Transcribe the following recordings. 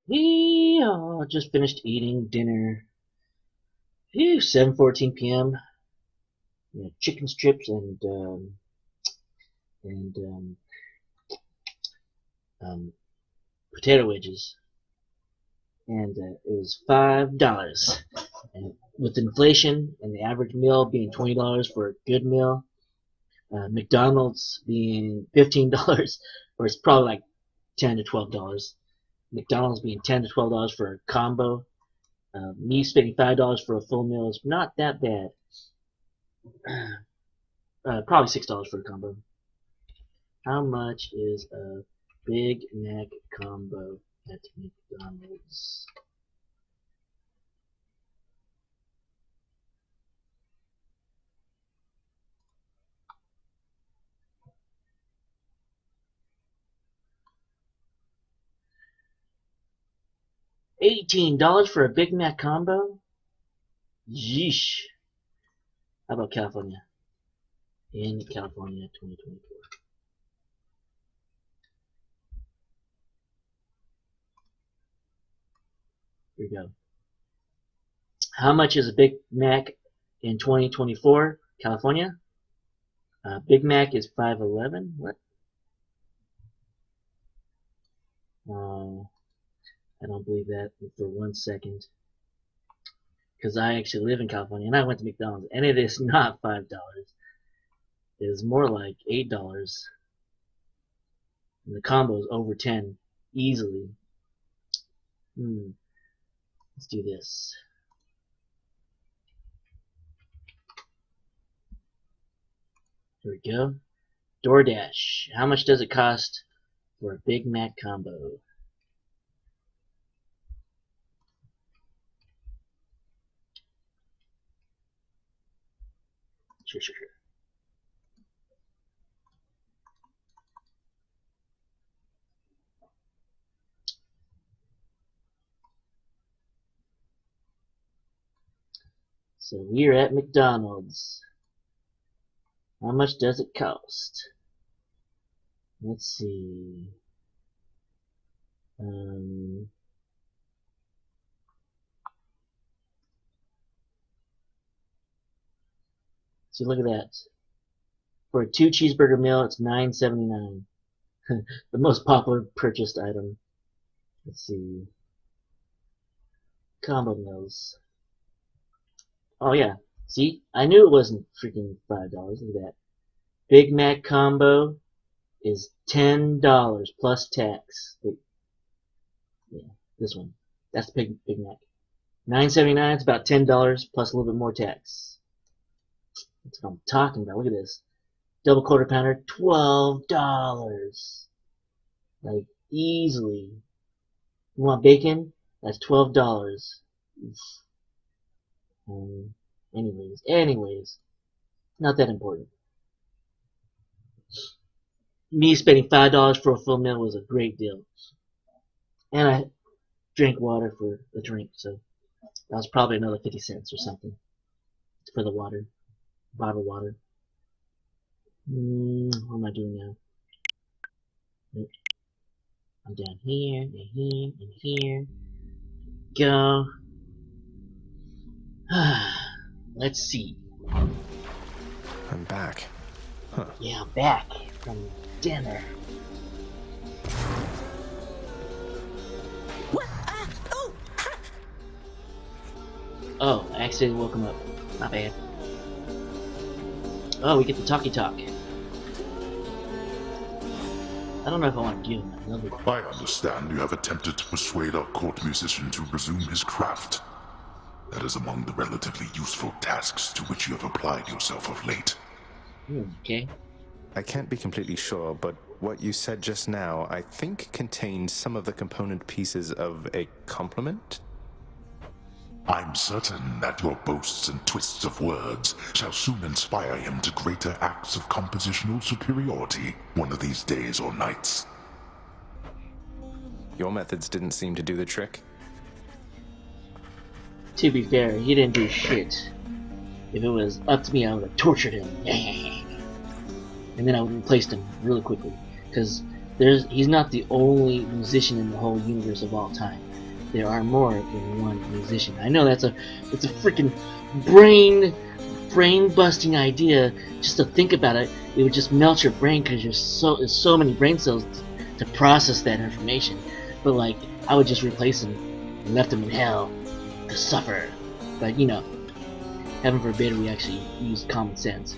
We just finished eating dinner. 7:14 p.m. Yeah, chicken strips and um, potato wedges, and it was $5. And with inflation and the average meal being $20 for a good meal, McDonald's being $15, or it's probably like $10 to $12. McDonald's being $10 to $12 for a combo. Me spending $5 for a full meal is not that bad. Probably $6 for a combo. How much is a Big Mac combo at McDonald's? $18 for a Big Mac combo? Yeesh. How about California? In California 2024. Here we go. How much is a Big Mac in 2024, California? Big Mac is $5.11. What? I don't believe that for 1 second. Because I actually live in California and I went to McDonald's and it is not $5. It is more like $8. And the combo is over 10 easily. Let's do this. Here we go. DoorDash. How much does it cost for a Big Mac combo? Sure. So we're at McDonald's. How much does it cost? Let's see. So look at that. For a 2 cheeseburger meal, it's $9.79. The most popular purchased item. Let's see. Combo meals. Oh yeah. See? I knew it wasn't freaking $5. Look at that. Big Mac combo is $10 plus tax. Wait. Yeah, this one. That's the Big Mac. $9.79 is about $10 plus a little bit more tax. That's what I'm talking about. Look at this. Double quarter pounder, $12. Like, easily. You want bacon? That's $12. Anyways. Not that important. Me spending $5 for a full meal was a great deal. And I drank water for the drink, so that was probably another 50 cents or something for the water. Bottled water. What am I doing now? I'm down here, and here, and here. Go. Let's see. I'm back. Huh. Yeah, I'm back from dinner. What? Oh, I accidentally woke him up. My bad. Oh, we get the talkie talk. I don't know if I want to give him another. I understand you have attempted to persuade our court musician to resume his craft. That is among the relatively useful tasks to which you have applied yourself of late. Okay. I can't be completely sure, but what you said just now, I think contained some of the component pieces of a compliment? I'm certain that your boasts and twists of words shall soon inspire him to greater acts of compositional superiority one of these days or nights. Your methods didn't seem to do the trick. To be fair, he didn't do shit. If it was up to me, I would have tortured him. And then I would have replaced him really quickly. Because he's not the only musician in the whole universe of all time. there are more than one musician. I know it's a freaking brain busting idea. Just to think about it, it would just melt your brain because there's so many brain cells to process that information. But like, I would just replace them and left them in hell to suffer. But you know, heaven forbid we actually use common sense.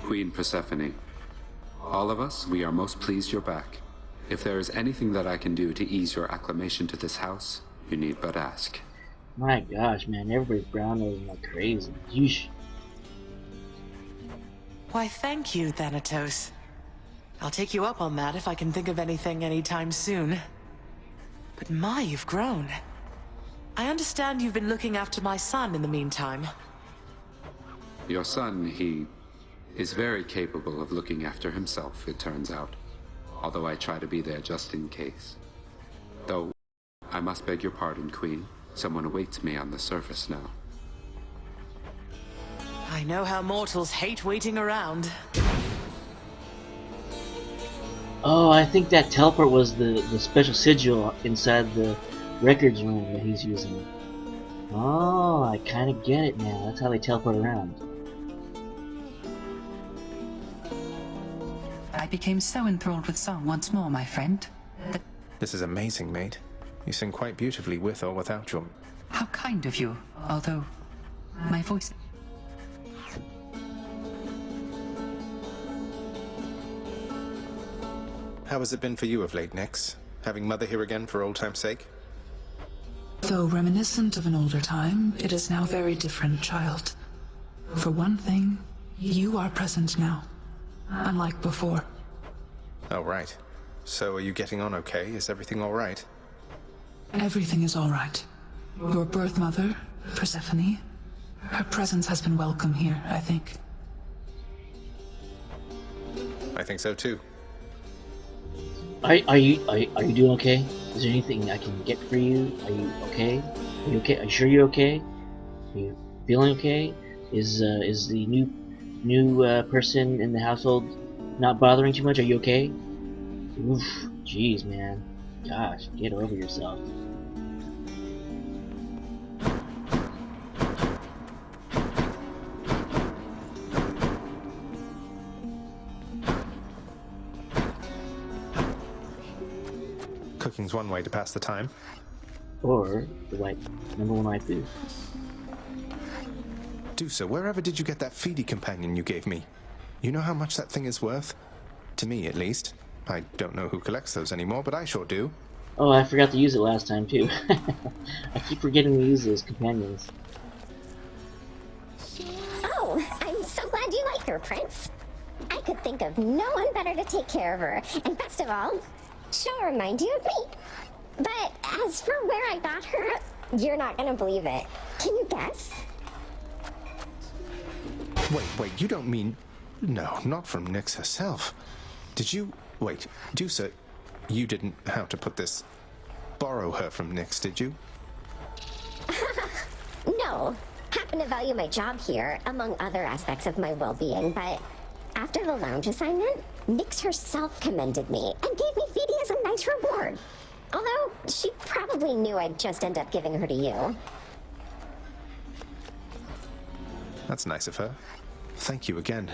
Queen Persephone, all of us, we are most pleased you're back. If there is anything that I can do to ease your acclimation to this house, you need but ask. My gosh, man, everybody's brown nosing like crazy. Yeesh. Why, thank you, Thanatos. I'll take you up on that if I can think of anything anytime soon. But my, you've grown. I understand you've been looking after my son in the meantime. Your son, he is very capable of looking after himself, it turns out. Although I try to be there just in case. Though, I must beg your pardon, Queen. Someone awaits me on the surface now. I know how mortals hate waiting around. Oh, I think that teleport was the special sigil inside the records room that he's using. Oh, I kind of get it now. That's how they teleport around. I became so enthralled with song once more, my friend. This is amazing, mate. You sing quite beautifully with or without your... How kind of you, although my voice... How has it been for you of late, Nyx? Having Mother here again for old time's sake? Though reminiscent of an older time, it is now very different, child. For one thing, you are present now, unlike before. Oh, right. So are you getting on okay? Is everything all right? Everything is all right. Your birth mother, Persephone, her presence has been welcome here, I think. I think so too. Are you doing okay? Is there anything I can get for you? Are you okay? Are you okay? Are you sure you're okay? Are you feeling okay? Is the new person in the household not bothering too much? Are you okay? Oof, jeez, man. Gosh, get over yourself. Cooking's one way to pass the time. Or the number one waifu. Dusa, wherever did you get that feedy companion you gave me? You know how much that thing is worth? To me, at least. I don't know who collects those anymore, but I sure do. Oh, I forgot to use it last time, too. I keep forgetting to use those companions. Oh, I'm so glad you like her, Prince. I could think of no one better to take care of her. And best of all, she'll remind you of me. But as for where I got her, you're not gonna believe it. Can you guess? Wait, you don't mean... No, not from Nyx herself. Did you... Wait, Dusa, you didn't, how to put this, borrow her from Nyx, did you? No. Happen to value my job here, among other aspects of my well-being, but after the lounge assignment, Nyx herself commended me and gave me Feedy as a nice reward. Although, she probably knew I'd just end up giving her to you. That's nice of her. Thank you again.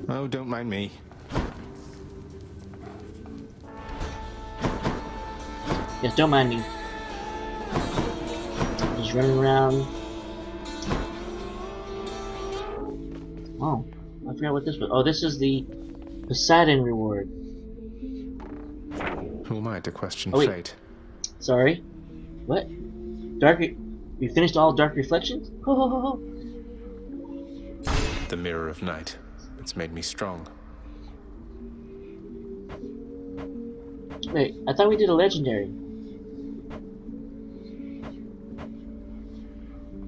Oh, don't mind me. Yes, don't mind me. Just running around. Oh, I forgot what this was. Oh, this is the Poseidon reward. Who am I to question wait. fate? Sorry. What? We finished all Dark Reflections? Ho ho ho ho. The Mirror of Night. It's made me strong. Wait, I thought we did a legendary.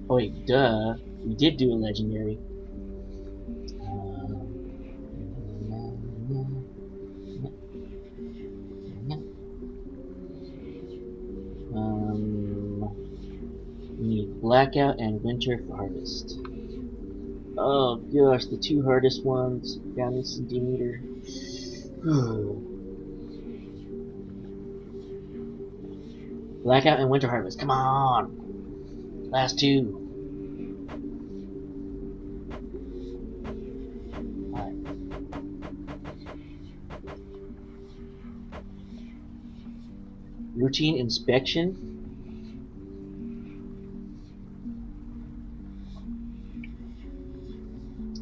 Oh wait, duh. We did do a legendary. Blackout and Winter Harvest. Oh gosh, the two hardest ones. Down in centimeter. Blackout and Winter Harvest. Come on! Last two. Alright. Routine inspection.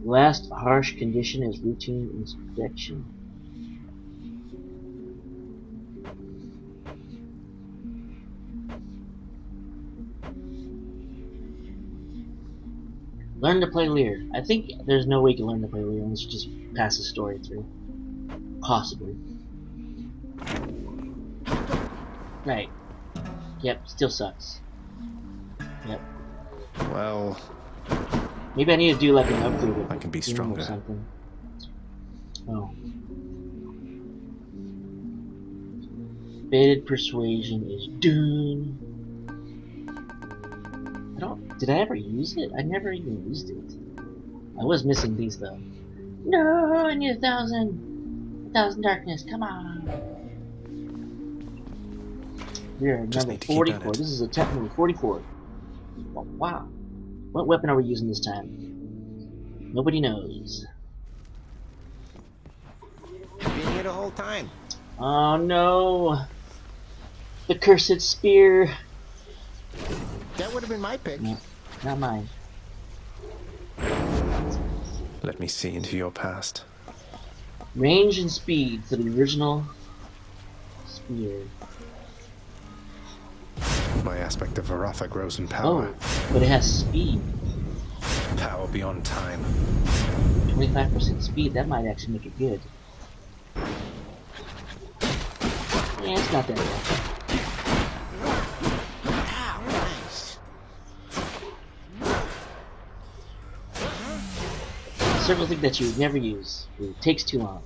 Last harsh condition is routine inspection. Learn to play Lear. I think there's no way you can learn to play Lear unless you just pass the story through. Possibly. Right. Yep, still sucks. Yep. Well, maybe I need to do like an upgrade I can be or stronger. something. Oh. Fated Persuasion is done. Did I ever use it? I never even used it. I was missing these though. No, I need 1,000 darkness. Come on. We are Just number need to keep 44. at it. This is attempt number 44. Oh, wow. What weapon are we using this time? Nobody knows. Been here the whole time. Oh no. The cursed spear. That would have been my pick. No, not mine. Let me see into your past. Range and speed for the original spear. My aspect of Varatha grows in power. Oh, but it has speed. Power beyond time. 25% speed. That might actually make it good. Yeah, it's not that bad. Ow, nice. Several things that you would never use. It takes too long.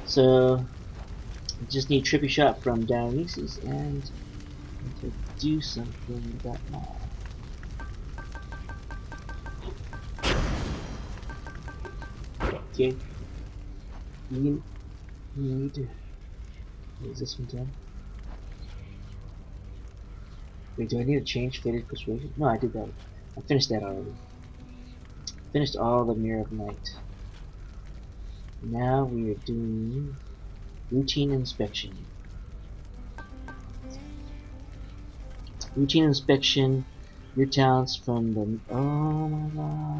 So, I just need Trippy Shot from Dionysus and to do something about that. Okay. You need to... Is this one done? Wait, do I need to change Fated Persuasion? No, I did that. I finished that already. Finished all the Mirror of Night. Now we are doing routine inspection. Routine inspection, your talents from the... Oh my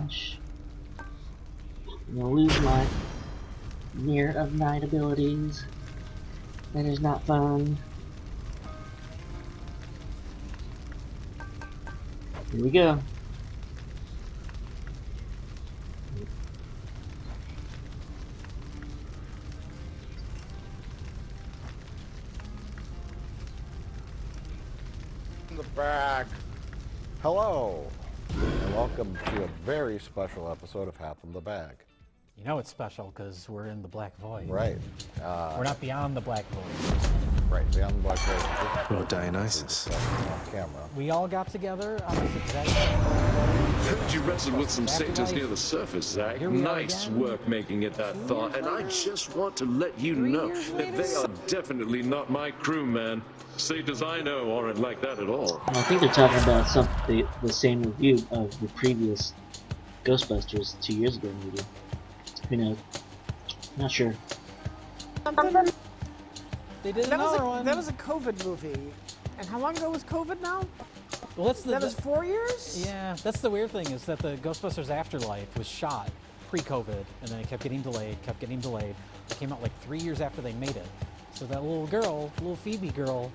gosh. I'm gonna lose my Mirror of Night abilities. That is not fun. Here we go. The back. Hello, and welcome to a very special episode of Half in the Bag. You know it's special because we're in the Black Void. Right. We're not beyond the Black Void. Right, the young boy plays. Or Dionysus. Off camera. We all got together on this exact same Heard you wrestled with some satyrs near the surface, Zach. Here we are Nice again. work making it that far, and I just want to let you know that they are definitely not my crew, man. Satyrs I know aren't like that at all. I think they're talking about the same review of the previous Ghostbusters 2 years ago, maybe. Who knows? Not sure. They did That another one. That was a COVID movie. And how long ago was COVID now? Well, that's That was 4 years? Yeah, that's the weird thing is that the Ghostbusters Afterlife was shot pre-COVID, and then it kept getting delayed, It came out like 3 years after they made it. So that little girl, little Phoebe girl,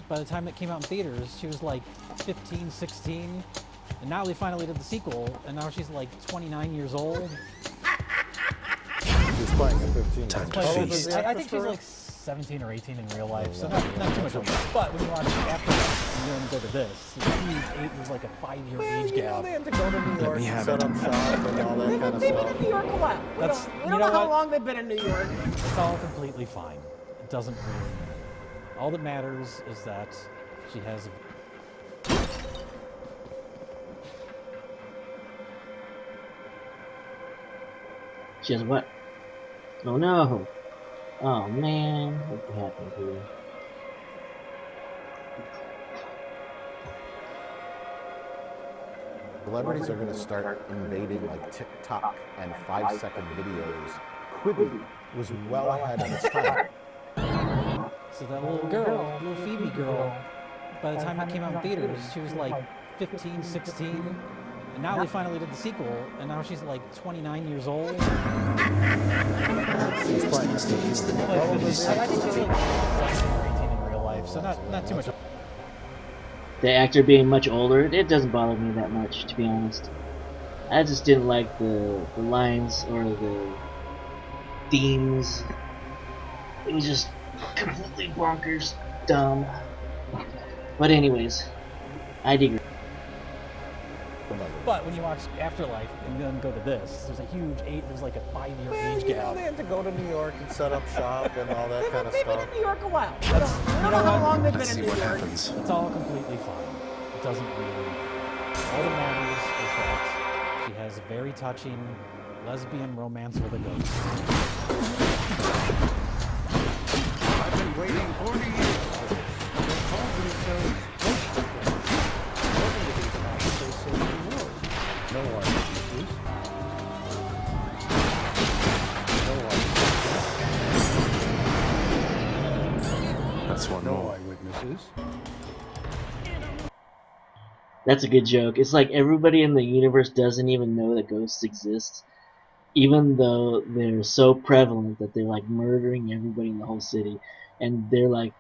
by the time it came out in theaters, she was like 15, 16, and now they finally did the sequel, and now she's like 29 years old. He's playing at 15. Time to How old feast. is the I actress think for she's real? like 17 or 18 in real life, so not too much. But when you watch Afterlife, and then go to this, there's like a 5-year age You know, gap. they had to go to New Let York me and have set it. up shop and all that kind of They've been stuff. in New York a while. We That's- don't, we you don't know know how what? long they've been in New York. It's all completely fine. It doesn't really. All that matters is that she has. She has what? Oh no! Oh man, what happened here? Celebrities are going to start invading like TikTok and 5-second videos. Quibi was well ahead of its time. So that little girl, little Phoebe girl, by the time it came out in theaters, she was like 15, 16. And now they finally did the sequel, and now she's like 29 years old. He's playing at 15. I think she's like 17 or 18 in real life, so not too much. The actor being much older, it doesn't bother me that much, to be honest. I just didn't like the lines or the themes. It was just completely bonkers, dumb. But anyways, I digress. But when you watch Afterlife and then go to this, there's a huge there's like a 5-year age You know, gap. they had to go to New York and set up shop and all that kind of They've been stuff. in New York a while. We That's- don't, we you don't know know how what? long they've Let's been see in what New York. happens. It's all completely fine. It doesn't really. All that matters is that she has a very touching lesbian romance with a ghost. I've been waiting 40 years. No eyewitnesses. That's one more. Eyewitnesses. That's a good joke. It's like everybody in the universe doesn't even know that ghosts exist, even though they're so prevalent that they're like murdering everybody in the whole city, and they're like,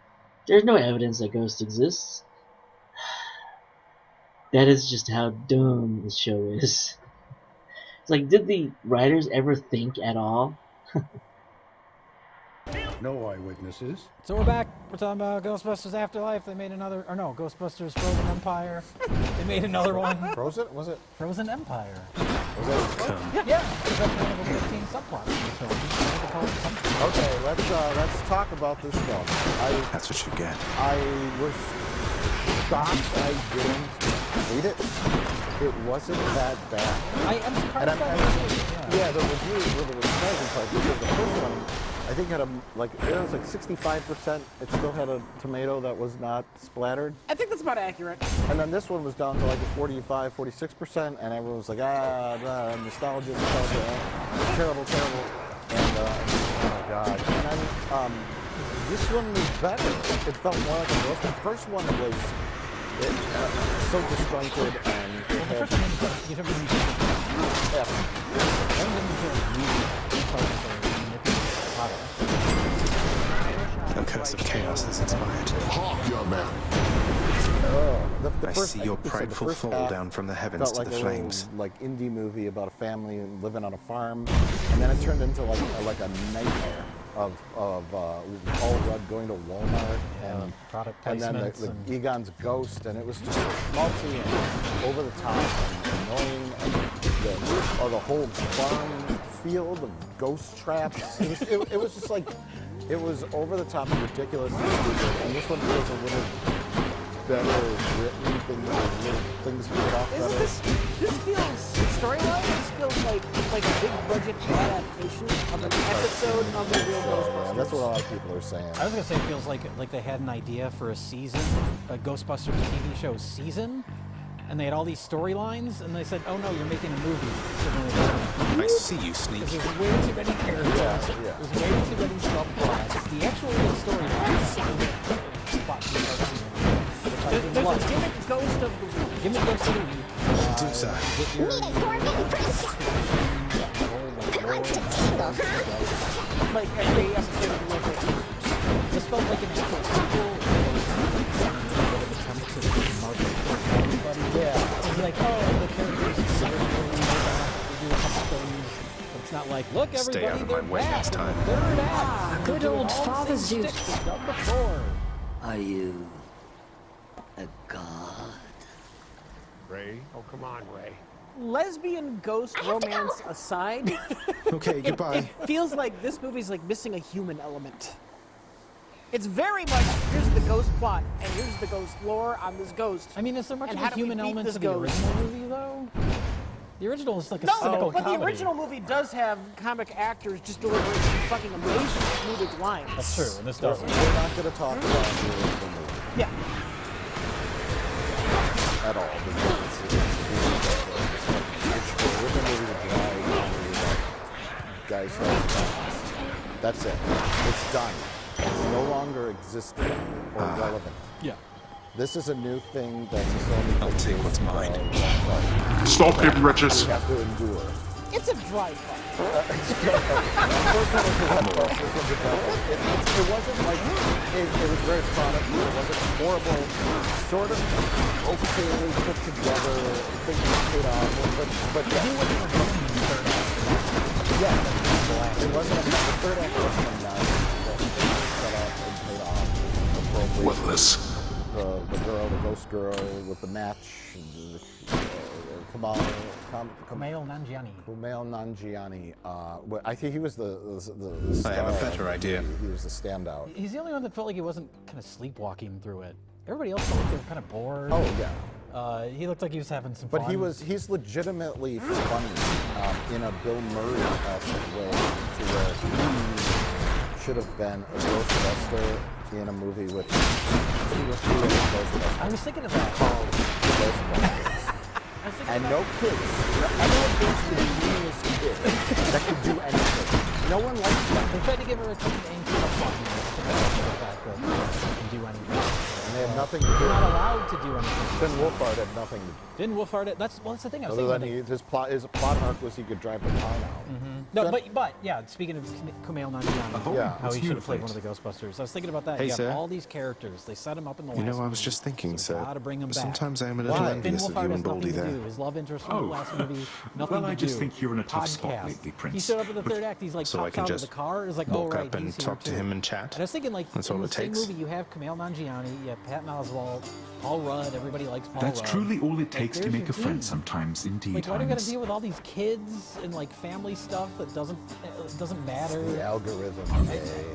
there's no evidence that ghosts exist. That is just how dumb this show is. It's like, did the writers ever think at all? No eyewitnesses. So we're back. We're talking about Ghostbusters Afterlife. They made another, or no, Ghostbusters Frozen Empire. They made another one. Frozen? Was it? Frozen Empire. Was it? Yeah, because that's one of the 15 subplots of the film. They call it something. Okay, let's talk about this film. That's what you get. I was shocked I didn't hate it. It wasn't that bad. I am surprised And by I'm, it. yeah, the reviews were the surprising part because the first one, I think had it was like 65%. It still had a tomato that was not splattered. I think that's about accurate. And then this one was down to like a 45, 46%, and everyone was like, nostalgia, terrible. And, oh my God. And then, this one was better. It felt more like a ghost. The first one was so disjointed and it The had, first one, you don't really The curse of chaos has inspired. Hark, young man. the I first, see your think they said the prideful first fall half down from the heavens felt to like the a flames. little, like indie movie about a family living on a farm, and then it turned into like a nightmare of Paul Rudd going to Walmart and product and then placements the and- Egon's ghost, and it was just schmaltzy and over the top and annoying. And the whole farm field of ghost traps. It was just like It was over the top and ridiculous and stupid, and this one feels a little better written, things moved off better. This feels storyline. This feels like a big budget adaptation of an episode of the real Ghostbusters. Yeah, that's what a lot of people are saying. I was gonna say it feels like they had an idea for a season, a Ghostbusters TV show season, and they had all these storylines, and they said, "Oh no, you're making a movie." So then they I see you, Sneak. There's way too many characters. There's way too many subplots. The actual real story. There's a gimmick ghost of the week. Gimmick ghost of the week. Dusa. Like every episode of Local. This felt like an actual sequel. Yeah. It's like, oh, the characters do a couple things. But it's not like, look, everybody, Stay out of my way next time. Third act. Good old Father Zeus. Done before. Are you a god? Ray? Oh, come on, Ray. Lesbian ghost romance aside, Okay, goodbye. it feels like this movie's like missing a human element. It's very much, here's the ghost plot, and here's the ghost lore on this ghost. I mean, is there much And of how a do we human beat element this to the ghost? original movie, though? The original is like a No, cynical but comedy. the original movie does have comic actors just delivering fucking amazing comedic lines. That's true, and this doesn't. We're not going to talk about the original movie Yeah. at all. It's the original movie with guys like that's it. It's done. It's no longer existing or relevant. Yeah. This is a new thing that's a Sony. I'll take what's mine. Stop him, wretches! We have to endure. It's a dry fuck. It wasn't like it was very product. It wasn't horrible. Sort of okayly put together. Things paid off, but yeah. Yeah, it wasn't. The third act wasn't enough. Things set up and paid off appropriately. Worthless. The girl, the ghost girl with the match. Kumail Nanjiani. Kumail Nanjiani. I think he was the star. I have a better idea. He was the standout. He's the only one that felt like he wasn't kind of sleepwalking through it. Everybody else felt like they were kind of bored. Oh yeah. He looked like he was having some But fun. he's legitimately funny in a Bill Murray-esque way, to where he should have been a Ghostbuster in a movie with I was thinking of that. called Ghostbusters. And no kids. Everyone thinks the genius kid that could do anything. No one likes that. They tried to give her a Tom Hanks fluffiness to make the fact that she can do anything. And they have nothing to do. They're not allowed to do anything. Finn Wolfhard had nothing to do. Finn Wolfhard, that's the thing I was Other thinking. than his plot arc was he could drive the car out. No, but yeah, speaking of Kumail Nanjiani, Yeah. how he should have played one of the Ghostbusters. I was thinking about that. Hey, you have sir. all these characters. They set them up in the You last know, I was movie, just thinking, so sir. gotta bring them back. Sometimes I am a little Finn envious of Wolfhard you has and Baldy nothing to there. do. His love interest from the last movie, nothing Well, to I just do. think you're in a tough spot Podcast. lately, Prince. He showed up in the third act. He's like So I pops can out of just the car. Is like, oh walk right, up and he's here talk to too. him and chat? And I was thinking like That's in all the it same takes. movie you have Kumail Nanjiani, you have Patton Oswalt, Paul Rudd. Everybody likes Paul That's Rudd. truly all it Like, takes to there's make your a friend team. sometimes, indeed, Like, why do we gotta Highness. deal with all these kids and like family stuff that doesn't matter? The algorithm.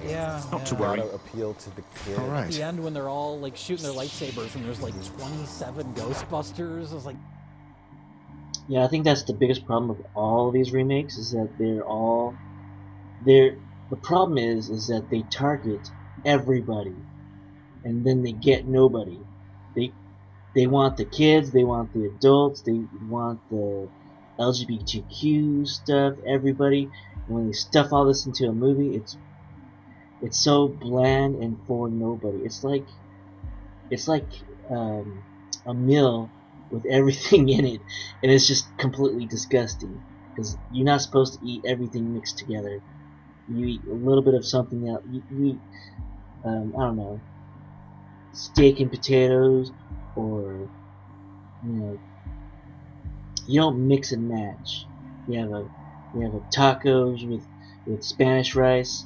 Yeah. Not to yeah. worry. Gotta appeal to the kid. All right. At the end, when they're all like shooting their lightsabers and there's like 27 Ghostbusters, I was like, Yeah, I think that's the biggest problem with all of these remakes is that the problem is that they target everybody and then they get nobody. They want the kids, they want the adults, they want the LGBTQ stuff, everybody. And when they stuff all this into a movie, it's so bland and for nobody. It's like a meal with everything in it, and it's just completely disgusting because you're not supposed to eat everything mixed together. You eat a little bit of something else. You eat I don't know, steak and potatoes, or you don't mix and match. You have a tacos with Spanish rice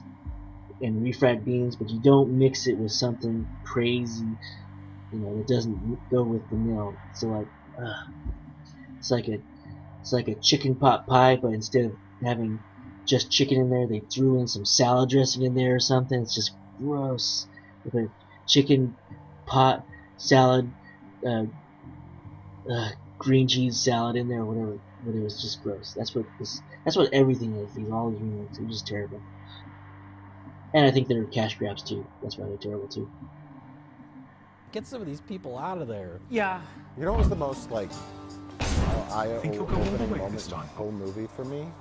and refried beans, but you don't mix it with something crazy, that doesn't go with the meal. So like, it's like a chicken pot pie, but instead of having just chicken in there. They threw in some salad dressing in there or something. It's just gross. With a chicken pot salad, green cheese salad in there, or whatever. But it was just gross. That's what everything is. All these remakes are just terrible. And I think they're cash grabs too. That's why they're terrible too. Get some of these people out of there. Yeah. You know what was the most, like, eye-opening moment in the whole movie for me?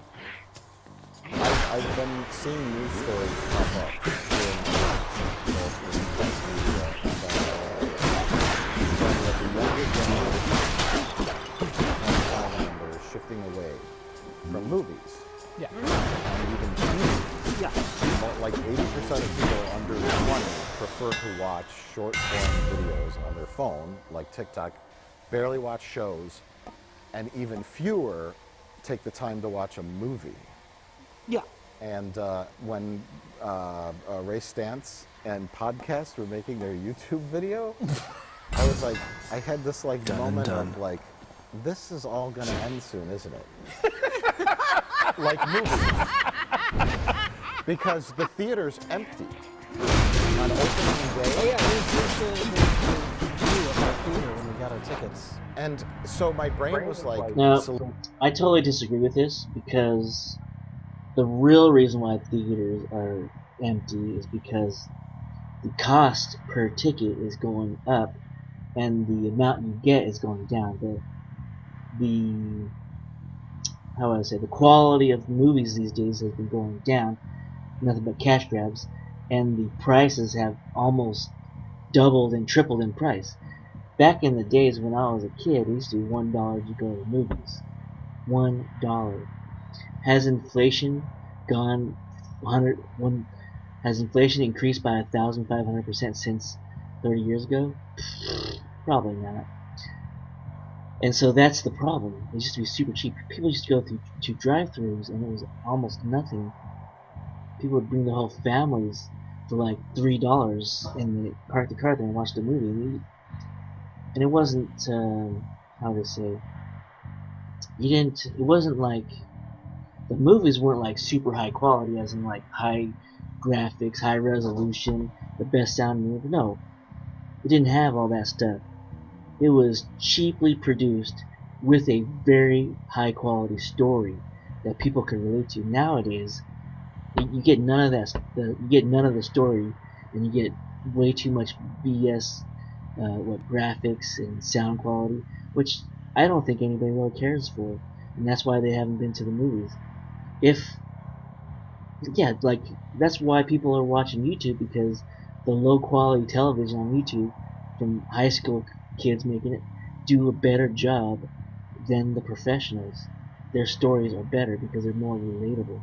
I've been seeing news stories pop up saying that the younger generation are shifting away from movies. Yeah. And even TV. Yeah. Like 80% of people under 20 prefer to watch short-form videos on their phone, like TikTok, barely watch shows, and even fewer take the time to watch a movie. Yeah. And when Ray Stantz and Podcast were making their YouTube video, I was like, I had this like moment of like, this is all gonna end soon, isn't it? Like movies. Because the theater's empty on opening day. Oh yeah, here's the view of our theater when we got our tickets. And so my brain was like, no, I totally disagree with this, because the real reason why theaters are empty is because the cost per ticket is going up and the amount you get is going down. The how would I say, the quality of movies these days has been going down, nothing but cash grabs, and the prices have almost doubled and tripled in price. Back in the days when I was a kid, it used to be $1 to go to the movies. $1. Has inflation gone has inflation increased by 1,500% since 30 years ago? Probably not. And so that's the problem. It used to be super cheap. People used to go through to drive-thrus and it was almost nothing. People would bring their whole families for like $3 and they park the car there and watch the movie. And it wasn't, how to say, it wasn't like, the movies weren't like super high quality, as in like high graphics, high resolution, the best sound movie. No, it didn't have all that stuff. It was cheaply produced with a very high quality story that people could relate to. Nowadays, you get none of that. You get none of the story, and you get way too much BS. Graphics and sound quality, which I don't think anybody really cares for, and that's why they haven't been to the movies. Like that's why people are watching YouTube, because the low quality television on YouTube from high school kids making it do a better job than the professionals. Their stories are better because they're more relatable,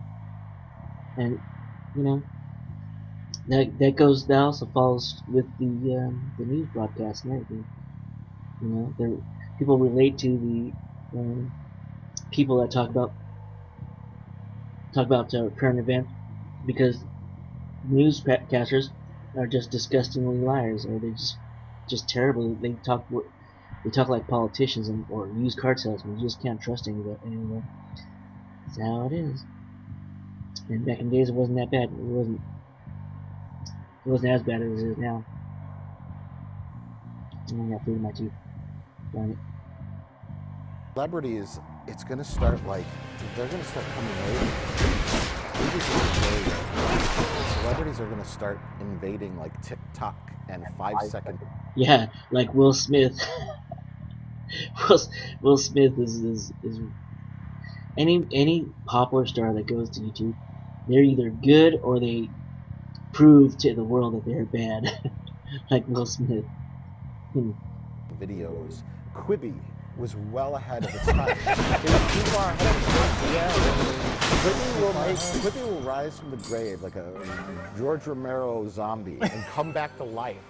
and you know. That also follows with the news broadcasts and everything. You know, people relate to the people that talk about current events, because newscasters are just disgustingly liars, or they're just terrible. They talk like politicians or used car salesmen. You just can't trust anybody anymore. That's how it is. And back in the days, it wasn't that bad. It wasn't as bad as it is now. I got food in my teeth. Darn it. Celebrities, it's gonna start like, they're gonna start coming over. Celebrities are gonna start invading like TikTok and 5-second. Yeah, like Will Smith. Will Smith is any popular star that goes to YouTube, they're either good or they prove to the world that they're bad. Like Will Smith. Videos. Quibi was well ahead of its time. It was too far ahead of its time. Quibi will rise from the grave like a George Romero zombie and come back to life.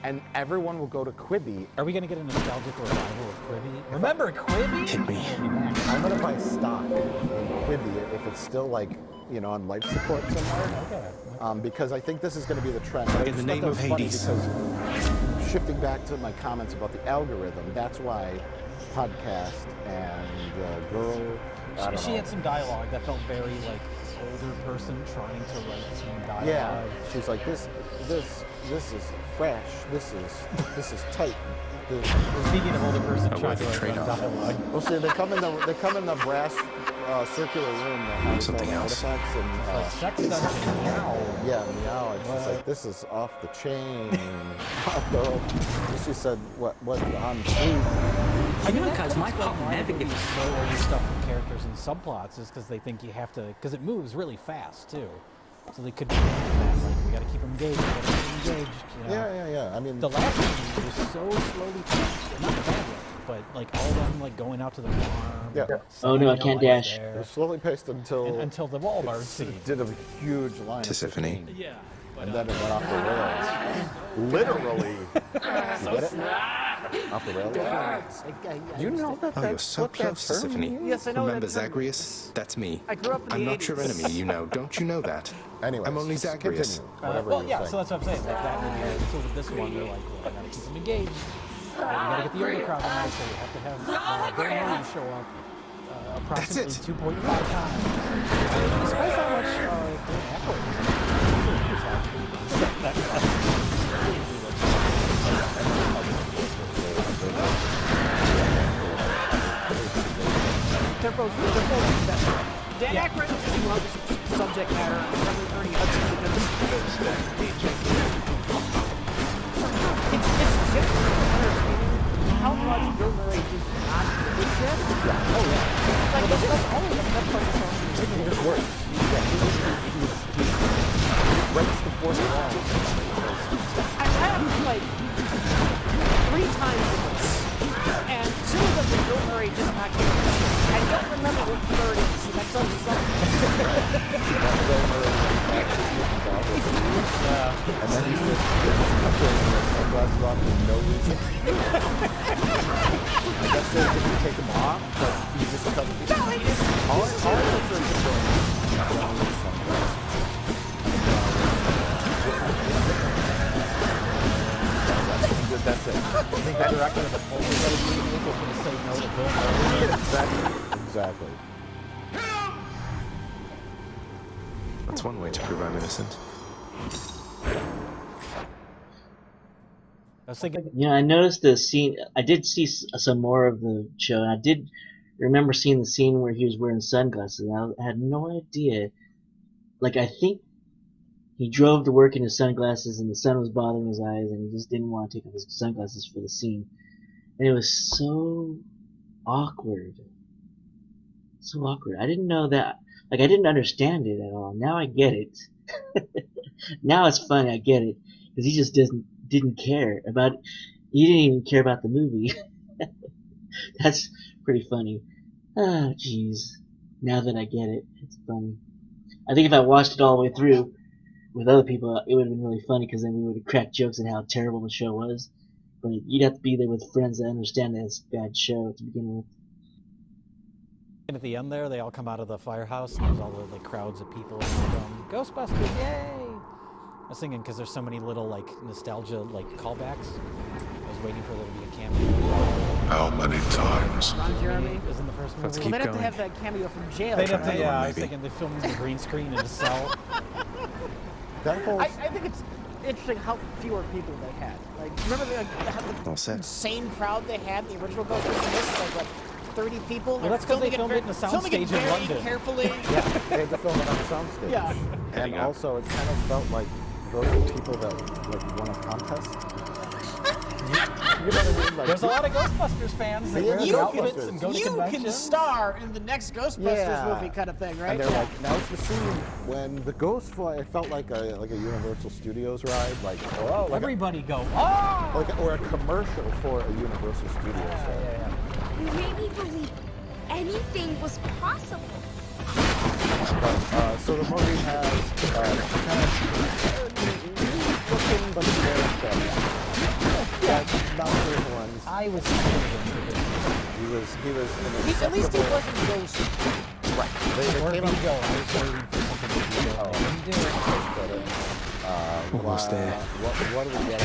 And everyone will go to Quibi. Are we going to get a nostalgic revival of Quibi? Remember Quibi? Hit me. I'm going to buy stock in Quibi if it's still like, you know, on life support somewhere. Okay. Because I think this is going to be the trend. In the name of Hades. Because shifting back to my comments about the algorithm, that's why podcast, and the girl, I don't She know. had some dialogue that felt very like older person trying to write teen dialogue. Yeah, she's like, this is fresh. This is tight. Speaking of older person trying to write dialogue. Well, see, they come in the brass circular room that has Something all the else. artifacts and Like sex dungeon, meow. yeah, meow. And she's like, this is off the chain. Off the hook. She said, what on sleep. I mean, because my pop never gives so early stuff with characters and subplots is because they think you have to, because it moves really fast too. So they could be thinking that, like, we got to keep them engaged, we got to keep them engaged. You know? Yeah. I mean, the last one was so slowly paced, not in a bad way, but like all them like going out to the farm. Yeah. Oh no, I can't dash. It was slowly paced until the Walmart scene. Did a huge line. Tiffany. Yeah. And then it went off the rails. Literally. You get it? Off the rails? Do you know that Oh, you're that's so what that close to term Tiffany. means? Yes, I know Remember that term. Zagreus? That's me. I grew up in I'm the not your 80s. enemy, you know. Don't you know that? Anyways, I'm only Zagreus. continue, whatever Well, you're yeah, saying. so that's what I'm saying. Like that movie, so with this one, they're like, well, we gotta keep them engaged. We gotta get the early crowd on there, so we have to have Bill Murray show up approximately 2.5 times. Despite how much Dan Aykroyd was in They're both best. Dan Aykroyd just loves subject matter, and probably Ernie Hudson because it's difficult to understand how much Bill Murray does not give a shit. Oh yeah. Like that's only the best part of the film. It just works. Yeah, he breaks the fourth wall. I have like 3 times in this, and 2 of them with Bill Murray just not giving a shit. I don't remember what the third is, and that tells you something. And then he's just taking his sunglasses off for no reason. I guess they didn't take them off, but he just doesn't. All the things are doing. That's it. I think that director of the whole movie was going to say no to Bill Murray. Exactly. That's one way to prove I'm innocent. I was thinking, Yeah, I noticed the scene. I did see some more of the show, and I did remember seeing the scene where he was wearing sunglasses. And I had no idea. Like, I think he drove to work in his sunglasses, and the sun was bothering his eyes, and he just didn't want to take off his sunglasses for the scene. And it was so awkward. So awkward. I didn't know that. Like, I didn't understand it at all. Now I get it. Now it's funny. I get it, because he just didn't care about. He didn't even care about the movie. That's pretty funny. Ah, jeez. Now that I get it, it's funny. I think if I watched it all the way through with other people, it would have been really funny, because then we would have cracked jokes on how terrible the show was. But you'd have to be there with friends that understand that it's a bad show to begin with. and at the end there, they all come out of the firehouse, and there's all the like crowds of people, and Ghostbusters, yay! I was thinking because there's so many little like nostalgia like callbacks. I was waiting for there to be a cameo. How many times? Ron Jeremy was in the first movie. Let's Well, keep they'd have to going. have that cameo from jail. They'd have to, right? yeah, I was thinking they filmed the green screen in a cell. That whole. I think it's interesting how fewer people they had. Like, remember the All set. insane crowd they had in the original Ghostbusters? This is like, what, 30 people? Well, that's 'cause they filmed it in a filming soundstage it in very London. carefully. Yeah, they had to film it on a soundstage. Yeah. And also, it kind of felt like those were people that like won a contest. You know what I mean? Like, There's a lot of Ghostbusters fans that Yeah, wear you the can- outfits and go to You can conventions. star in the next Ghostbusters Yeah. movie kind of thing, right? And they're Yeah. like, now it's the scene when the ghost fly. It felt like a Universal Studios ride, like Everybody go, oh! or a commercial for a Universal Studios ride. You made me believe anything was possible. So the movie has kind of looking, but very not certain ones. I was He was an At least he acceptable- wasn't Ghost. Right. They Or came Vigo. up. I was waiting for something to Vigo. Oh, They didn't do it. Almost there. What do we get?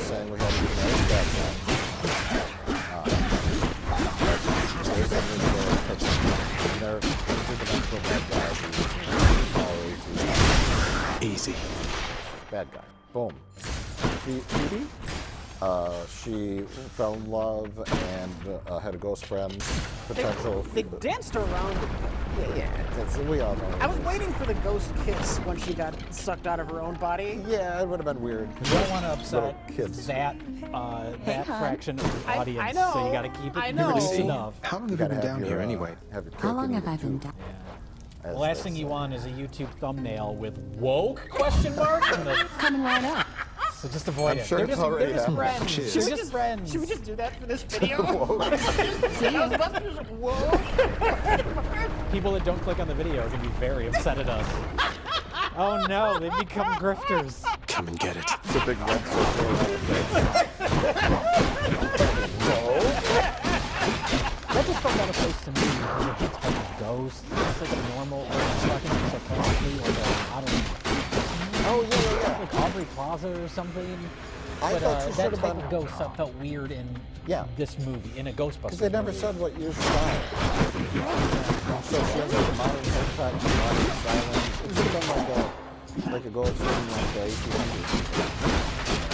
Saying we had a generic bad guy. easy. Bad guy. Boom. Phoebe? She fell in love and had a ghost friend. Potential. They danced around. We all know. I was waiting for the ghost kiss when she got sucked out of her own body. Yeah, it would have been weird. You don't want to upset kids. that fraction of the audience, I know. so you got to keep it I know. reduced enough. How long have you been down here anyway? How long have I been down? The last thing you want is a YouTube thumbnail with woke question mark and the Coming right up. so just avoid it. sure They're it's just, already they're just happening. friends. Cheers. They're just friends. Should we just do that for this video? Ghostbusters, whoa! People that don't click on the video are going to be very upset at us. Oh no, they become grifters. Come and get it. It's a big red circle around the face. That just felt out of place to me. Like a type of ghost. It's like a normal, talking sarcastically, like a, I don't know. Oh, yeah. Like Aubrey Plaza or something. I But thought you that should have type been. of ghost felt weird in this movie, in a Ghostbusters Because they never movie. said what your style. So she has like a modern headshot, modern stylings. It should have been like a ghost from like the 1800s.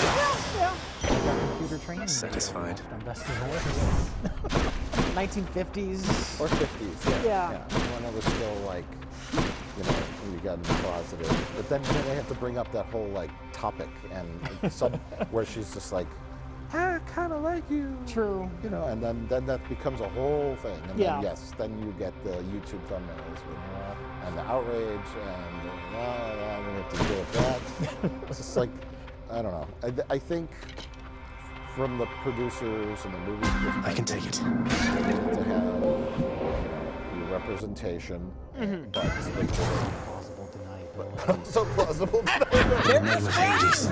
Computer training. Satisfied. On Best of the Worst. 1950s. Or 50s, Yeah. When it was still like, you know, when you got in the closet. But then they have to bring up that whole like topic and some where she's just like, I kind of like you. True. You know, and then that becomes a whole thing. And Yeah. then, then you get the YouTube thumbnails and the outrage and we have to deal with that. It's just like, I don't know. I think from the producers and the movies perspective, I can take it. they need to have your representation, but they Plausible deniability. so plausible. They're just friends.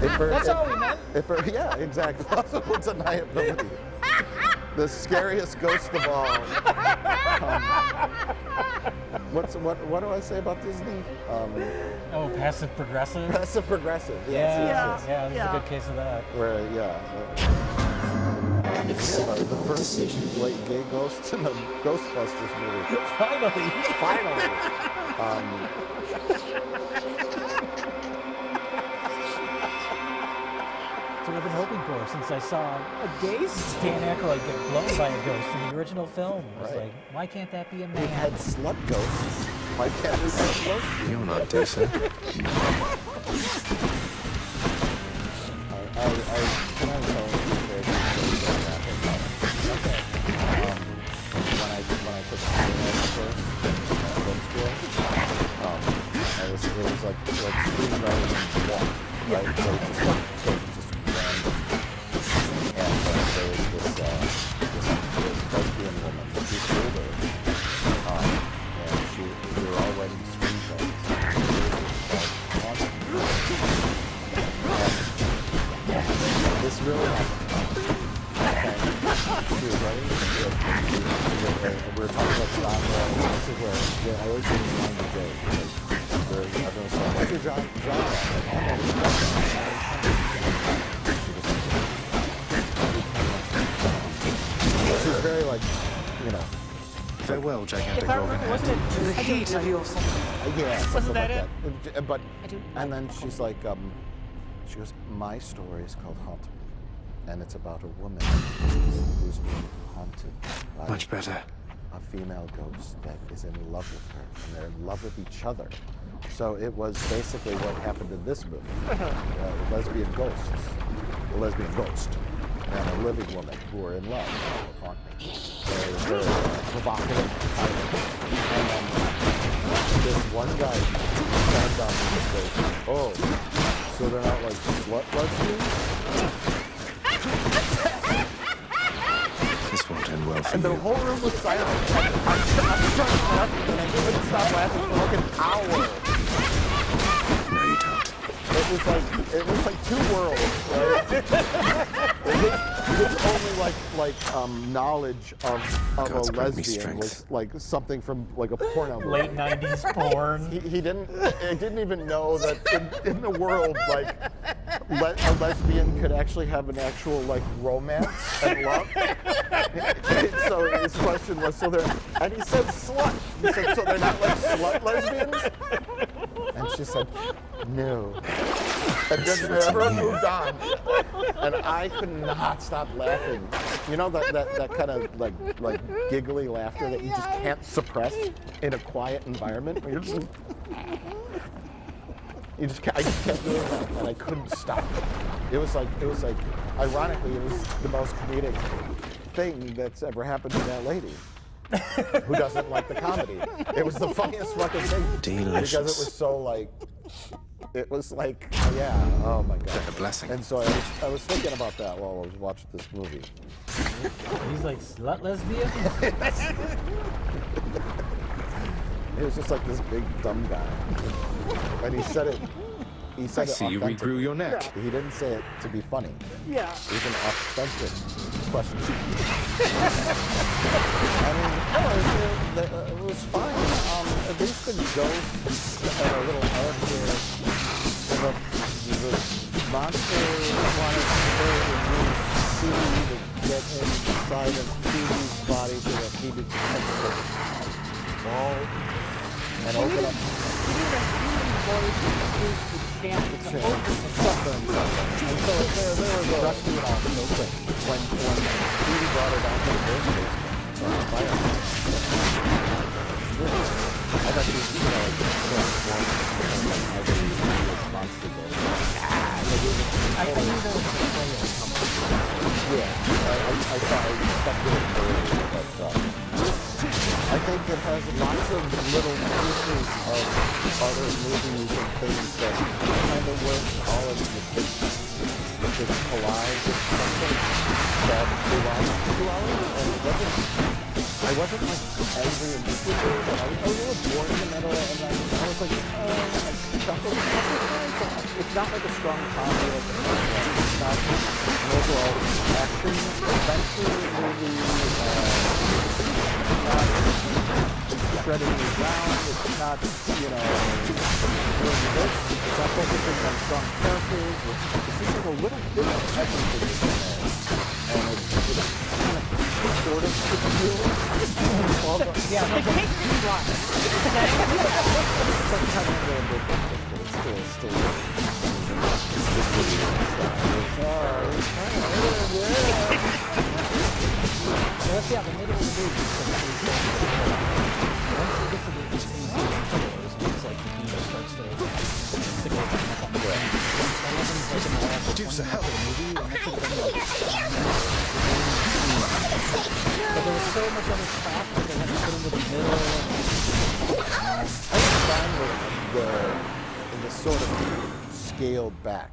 That's all we meant. Yeah, exactly. Plausible deniability. The scariest ghost of all. What do I say about Disney? Oh, passive progressive? Passive progressive. Yeah, Yes. this is a good case of that. Where the first late gay ghosts in the Ghostbusters movie. Finally. That's what I've been hoping for since I saw A ghost? Dan Aykroyd get blown by a ghost in the original film. I was Right. like, why can't that be a We've man? had slut ghosts. Why can't we have slut? You're not decent. Can I tell you a very good story about that? Okay. When I took a screenwriting course at film school, it was like screenwriting one, right? So it just random. And there was this lesbian woman, she's older, and we were all writing screenplays. And this really happened. She was writing the script, and we were talking about genre, and this is where I always say this line to Jay, because everyone's saying, what's your genre? She's very like, you know. Farewell, gigantic If I Robin. remember, wasn't it The heat of your Yeah, something Wasn't that like it? that. But and then she's like, she goes, my story is called Haunt Me, and it's about a woman who's being haunted by Much better. a female ghost that is in love with her, and they're in love with each other. So it was basically what happened in this movie. Lesbian ghosts, a lesbian ghost, and a living woman who are in love with Haunt Me. Very provocative. And then this one guy stands up and just goes, oh, so they're not like slut lesbians? This won't end well for And the you. whole room was silent. I'm starting to laugh, and I couldn't stop laughing for like an hour. No, you don't. It was like two worlds, right? His only knowledge of God's a grant me lesbian strength. was like something from like a porno movie. Late 90s porn. He didn't even know that in the world like a lesbian could actually have an actual like romance and love. So his question was, and he said slut. He said, so they're not like slut lesbians? And she said, no. And then everyone moved on. And I could not stop laughing. You know that kind of like giggly laughter that you just can't suppress in a quiet environment? Where you're just, I just kept doing that, and I couldn't stop. It was like, ironically, it was the most comedic thing that's ever happened to that lady. Who doesn't like the comedy? It was the funniest fucking thing. Delicious. Because it was so like, yeah, oh my god. A blessing. And so I was thinking about that while I was watching this movie. He's like, slut lesbian? He was just like this big dumb guy. And he said it I see you regrew your neck. He didn't say it to be funny. Yeah. It was an authentic question. I mean, it was fine. At least the ghost had a little arc here. The monster wanted to go and use Phoebe to get inside of Phoebe's body so that Phoebe could touch the wall and open up. You need a human voice to speak the chant to open Something. And so there was a rescue it off so quick. When Phoebe brought her down to the ghost basement on the fire. I thought she was just gonna like transform into like ugly monster ghost. I knew there was a betrayal coming. Yeah, I thought I expected it earlier, but I think it has lots of little pieces of other movies and things that kind of work all of this collage of something that belongs to 2 hours, and I wasn't like angry and miserable, but I was a little bored in the middle, and I was like, chuckled a couple of times. It's not like a strong comedy like the first one. It's not an overall action adventure movie. It's not shredding me down. It's not, doing this. It's not focusing on strong characters. It's just like a little bit of everything in there. And it's kind of sort of appealing. Yeah, the cake didn't rot. It's like kind of a little bit different, but it's still So let's see how the middle of the movie is once you get to the trailers, it's like the beam starts to stick over the top. Eleven's like in the last 20 minutes of the movie, and that should have been like... But there was so much other crap that they had to put into the middle. I was fine with the sort of scaled back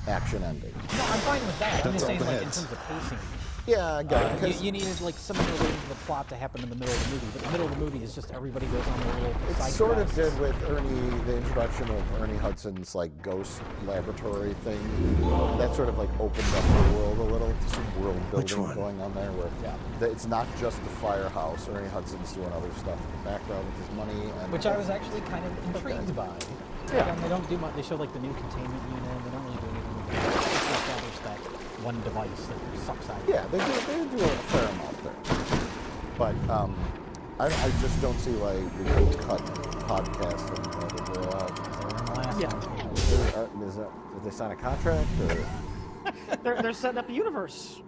action ending. No, I'm fine with that. I'm That's just saying, all like, the in heads. terms of pacing. Yeah, I got it. You needed, like, something related to the plot to happen in the middle of the movie, but the middle of the movie is just everybody goes on their little It side sort of quests. did with the introduction of Ernie Hudson's like ghost laboratory thing. That sort of like opened up the world a little. Some world building going on there where it's not just the firehouse. Ernie Hudson's doing other stuff in the background with his money. And Which I was actually kind of intrigued by. Yeah. Again, they don't do much. They show like the new containment unit. They don't really do anything with it. Just to establish that one device that sucks out. Yeah, they do a fair amount there. But I just don't see why we could cut podcasts and let it go out. Did they sign a contract or? They're setting up a universe.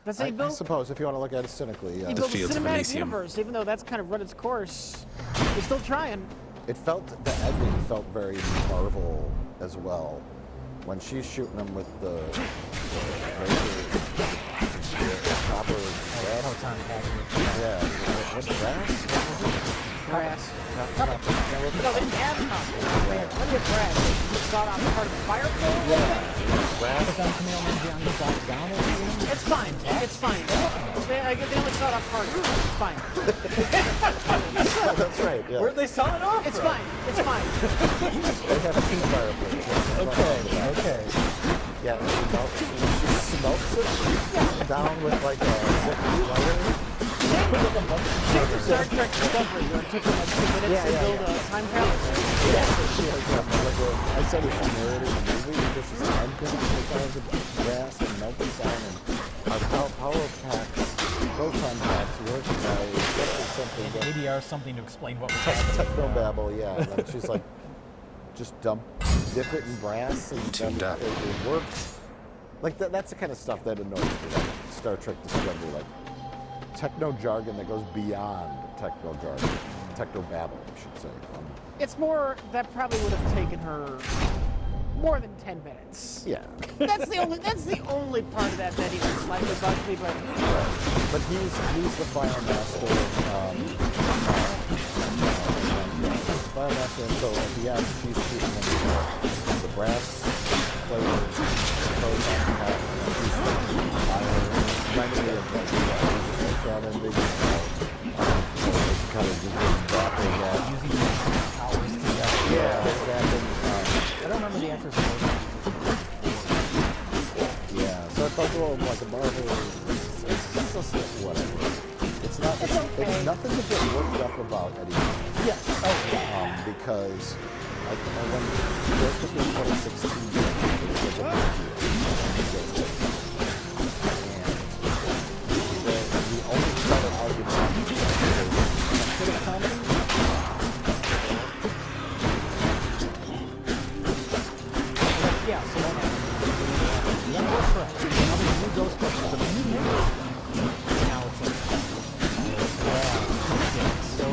That's how you I build. suppose if you want to look at it cynically, You build a cinematic universe, even though that's kind of run its course. They're still trying. The ending felt very Marvel as well. When she's shooting them with the copper grass. Yeah, what's grass? Grass. No, they didn't have copper. They had plenty of grass. You saw it on part of the fire pole? Yeah. Grass. It's fine. It's fine. They only saw it off part. It's fine. That's right, yeah. Where'd they saw it off? It's fine. It's fine. They have two fireplaces. Okay. Yeah, she smelts it down with like a lighter. Star Trek Discovery, where it took them like 2 minutes to build a time palace. She has I said if she narrated the movie because she's an engine, she finds the grass and melts it down, and our power packs, proton packs work by something. ADR something to explain what we're talking about. Technobabble, yeah. And then she's like, just dip it in brass and then it works. Like that's the kind of stuff that annoys me. Like Star Trek Discovery, like techno jargon that goes beyond techno jargon, techno babble, I should say. It's more that probably would have taken her more than 10 minutes. Yeah. That's the only part of that even slightly bugs me, but But he's the fire master. Fire master, and so at the end, he's shooting the brass players goes on the hat, and he's fire. Reminded me of like ending. Kind of just dropping that. Using powers together. Yeah, exactly. I don't remember the actor's name. Yeah, so I thought, well, like a Marvel, it's just whatever. It's not. It's nothing to get worked up about anymore. Yes. Because when Ghostbusters 2016 it was such a big deal. And the only kind of argument could have comedy. Yeah, so that happened. Yeah, that's correct. Now there's new Ghostbusters of a new movie. Now it's like, so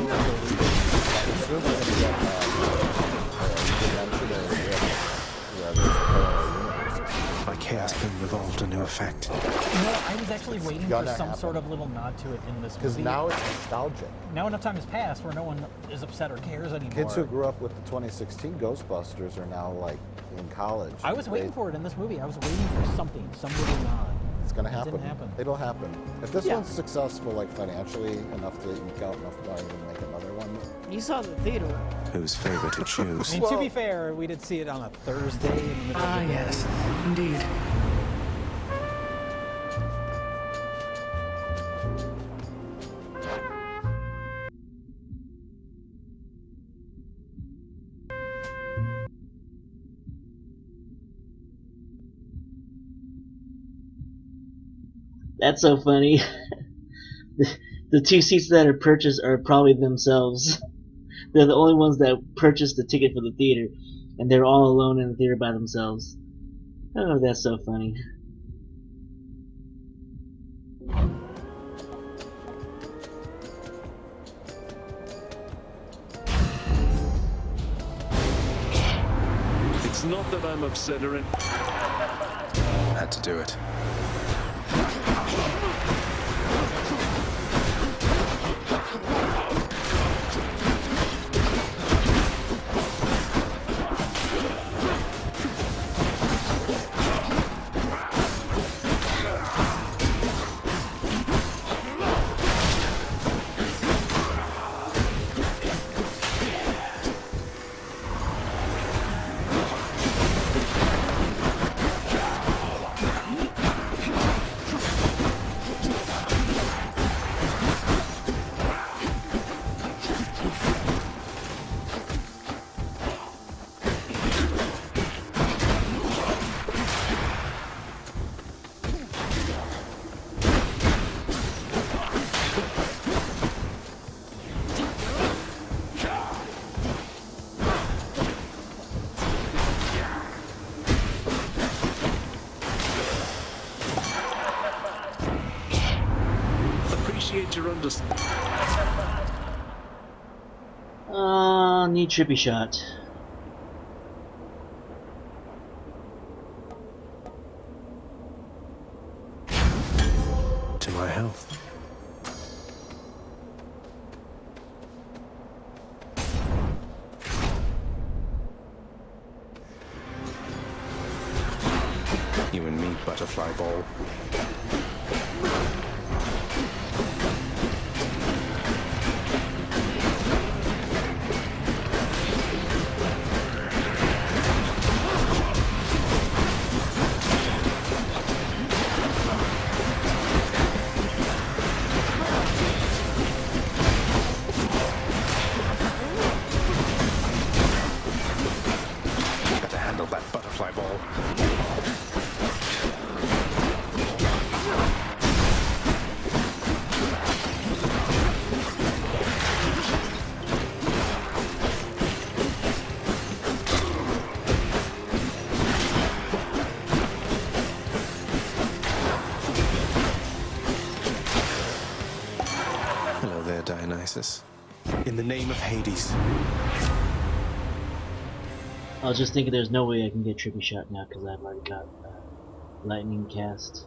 My chaos being revolved into effect. You know, I was actually waiting for some sort of little nod to it in this movie. Because now it's nostalgic. Now enough time has passed where no one is upset or cares anymore. Kids who grew up with the 2016 Ghostbusters are now like in college. I was waiting for it in this movie. I was waiting for something, some little nod. It's going to happen. It didn't happen. It'll happen. If this one's successful, like financially enough to eke out enough money to make another one. You saw the theater. Whose favor to choose? I mean, to be fair, we did see it on a Thursday in the middle of the day. Yes, indeed. That's so funny. The two seats that are purchased are probably themselves. They're the only ones that purchased the ticket for the theater, and they're all alone in the theater by themselves. Oh, that's so funny. It's not that I'm upset or Had to do it. appreciate your understanding. Need trippy shot. To my health. You and me, butterfly ball. Better handle that butterfly ball. there, Dionysus. In the name of Hades. I was just thinking there's no way I can get Trippy Shot now because I've already got Lightning Cast.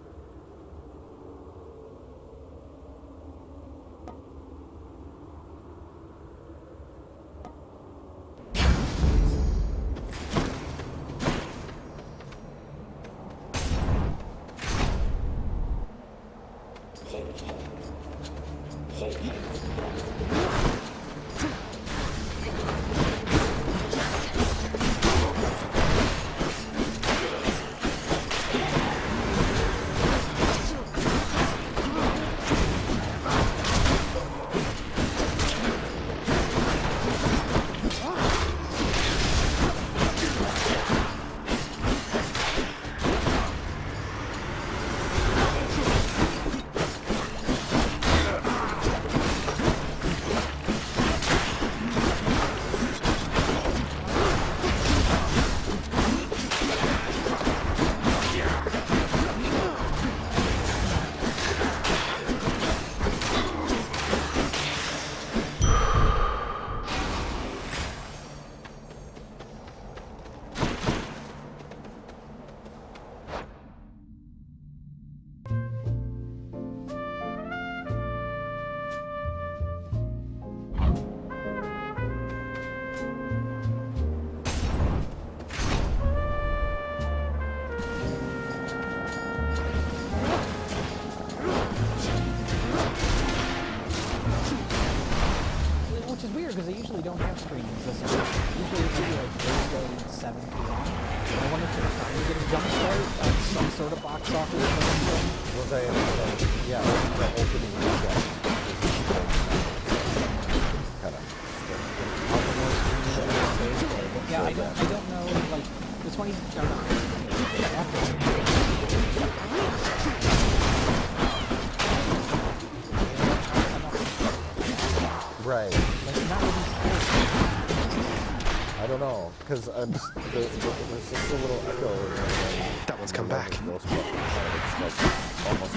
Because they usually don't have screens this early. Usually it's like Thursday, 7 p.m. I wonder if they're trying to get a jump start at some sort of box office or something. Well, they, yeah, the opening weekend kind of. Yeah, I don't know, like, the 20s, after. Right. I don't know, because there's just a little echo. That one's come back. It's like almost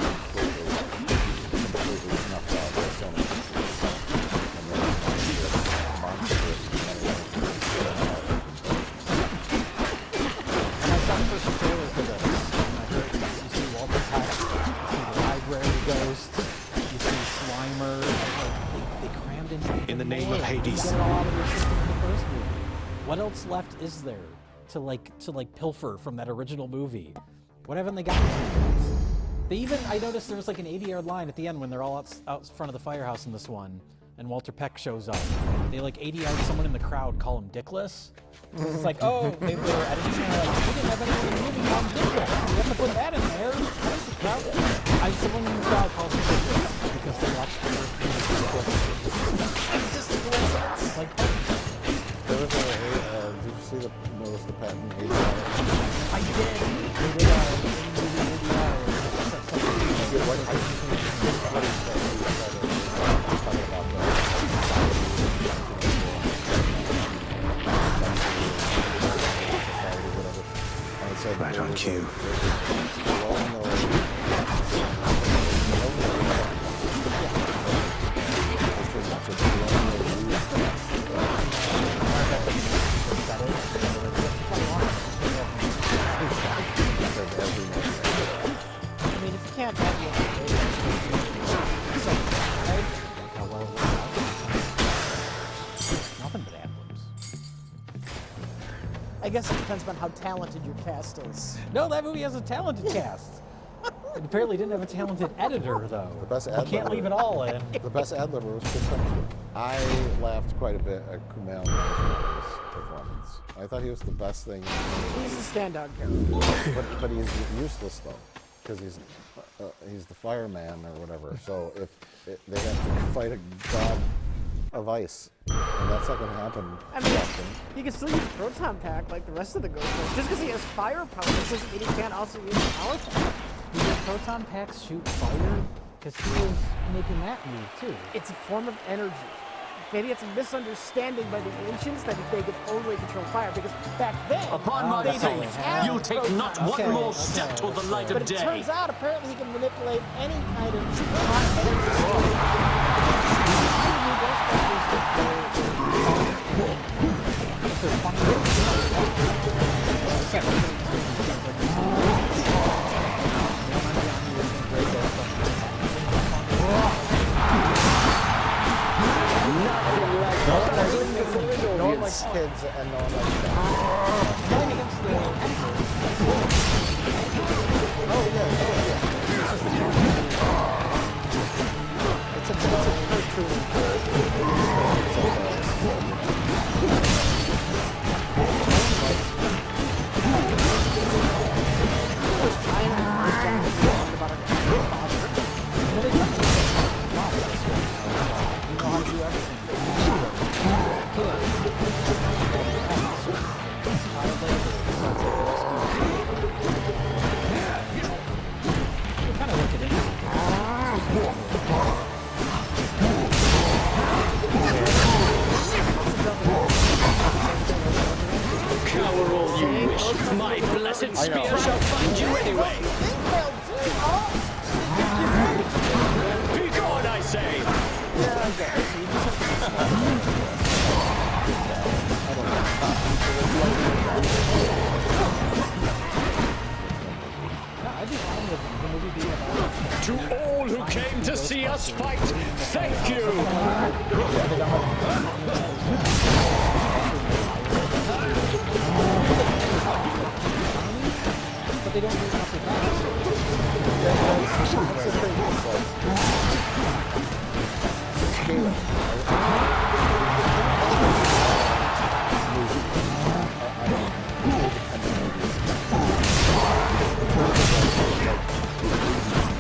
completely snuffed out. There's so many pieces. And then it's monstrous. And I saw the first trailer for this, and I heard you see Walter Peck, you see the library ghost, you see Slimer. They crammed in the name of Hades. You get it all out of your system in the first movie. What else left is there to like pilfer from that original movie? What haven't they gotten to? They even, I noticed there was like an 80-yard line at the end when they're all out front of the firehouse in this one, and Walter Peck shows up. They like 80-yard someone in the crowd call him Dickless. It's like, oh, they were editing and they're like, we didn't have anyone in the movie called Dickless. We have to put that in there. How does the crowd? Someone in the crowd calls him Dickless because they watched the first movie. It's just a coincidence. Like, there was did you see notice the patent 80 hours? I did. They did right on cue. I mean, if you can't have it, nothing but emblems. I guess it depends on how talented your cast is. No, that movie has a talented cast. It apparently didn't have a talented editor, though. The best you can't leave it all in. The best ad libber was Chris Hemsworth. I laughed quite a bit at Kumail Nanjiani's performance. I thought he was the best thing. He's a standout character. But he's useless though, because he's the fireman or whatever. So if they have to fight a god of ice, and that's not going to happen often. He can still use proton pack like the rest of the Ghostbusters. Just because he has firepower doesn't mean he can't also use power pack. Did the proton packs shoot fire? Because he was making that move too. It's a form of energy. Maybe it's a misunderstanding by the ancients that they could only control fire, because back then, upon my they didn't faith, have you'll take proton not pack. one more step toward the light of day. But it turns out, apparently, he can manipulate any kind of hot energy. No one likes kids and no one likes dogs. Going against the Emperor. Oh yeah. It's a Cower all you wish. My blessed spear shall find you anyway. Be gone, I say. To all who came to see us fight, thank you. But they don't do nothing back.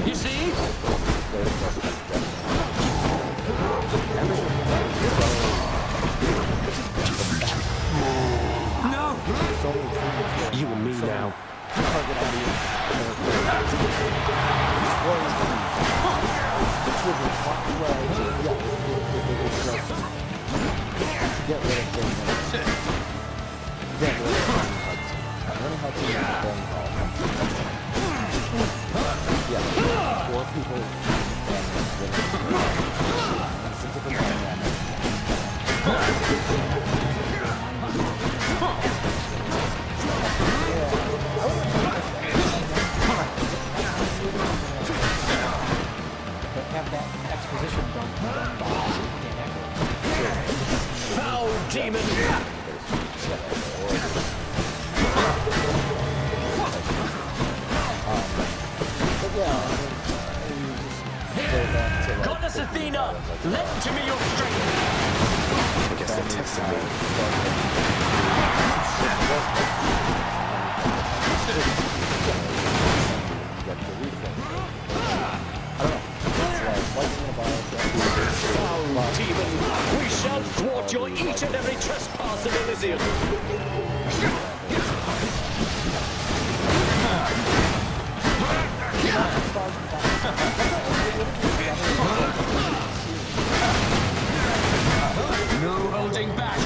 You see? No. You and me now. Get rid of things. Learning how to make a phone call. Yeah, 4 people. It's a different dynamic. But have that exposition done by Dan Aykroyd. Foul demon! But yeah, you just go back to like... Goddess Athena, lend to me your strength! I guess they're testing me. Foul demon, we shall thwart your each and every trespass in Elysium! No holding back!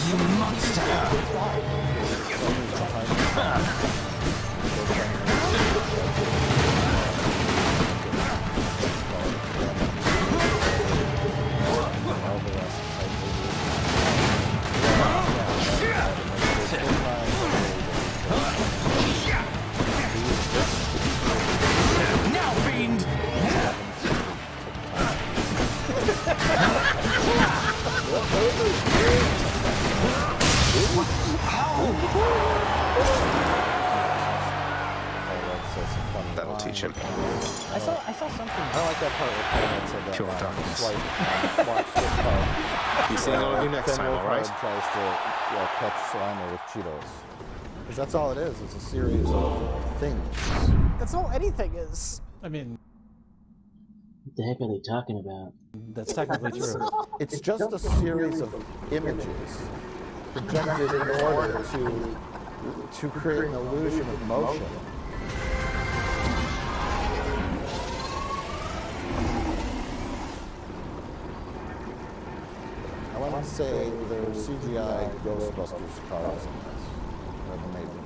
You monster! Now, fiend! That'll teach him. I saw something. I like that part where Paimon said that. Pure darkness. Watch this part. You see all of you next time, all right? Tries to catch Slimer with Cheetos. Because that's all it is. It's a series of things. That's all anything is. I mean, What the heck are they talking about? that's technically true. It's just a series of images projected in order to create an illusion of motion. I want to say there's CGI Ghostbusters cars in this. Whoever made them.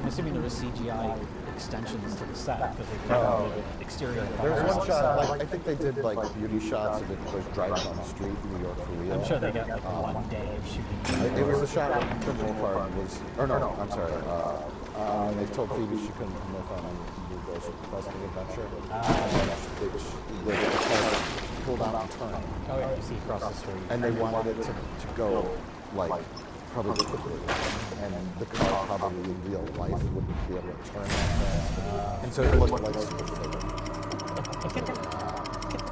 I'm assuming there was CGI extensions to the set because they found out the exterior. There's one shot, like, I think they did like beauty shots of it just driving on the street in New York for real. I'm sure they got like 1 day of shooting. It was the shot when Finn Wolfhard was, or no, I'm sorry. They told Phoebe she couldn't come with on New Ghost Busting Adventure. They pulled out and turned. Oh yeah, you see across the street. And they wanted it to go like probably quickly, and the car probably in real life wouldn't be able to turn that fast. And so it looked like super fake.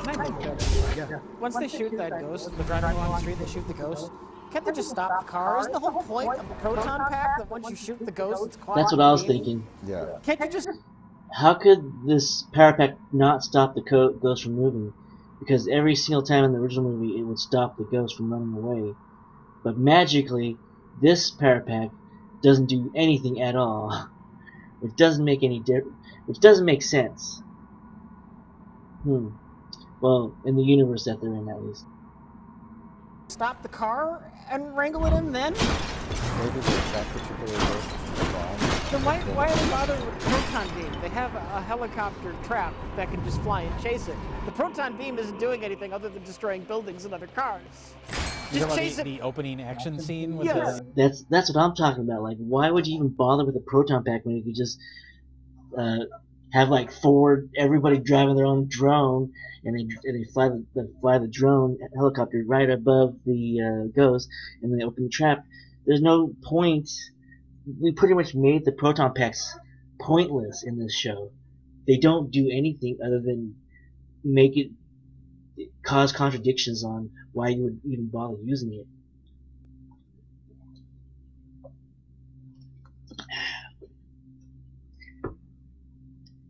Can I make that? Yeah. Once they shoot that ghost, the driving along the street, they shoot the ghost. Can't they just stop the car? Isn't the whole point of the proton pack that once you shoot the ghost, it's quiet? That's what I was thinking. Yeah. Can't you just? How could this power pack not stop the ghost from moving? Because every single time in the original movie, it would stop the ghost from running away. But magically, this power pack doesn't do anything at all, which doesn't make which doesn't make sense. Well, in the universe that they're in, at least. Stop the car and wrangle it in then? Maybe that particular ghost is wrong. Then why are they bothering with the proton beam? They have a helicopter trap that can just fly and chase it. The proton beam isn't doing anything other than destroying buildings and other cars. Just chase it. The opening action scene with That's what I'm talking about. Like, why would you even bother with a proton pack when you could just have like everybody driving their own drone, and they fly the drone helicopter right above the ghost, and then they open the trap. There's no point. We pretty much made the proton packs pointless in this show. They don't do anything other than make it cause contradictions on why you would even bother using it.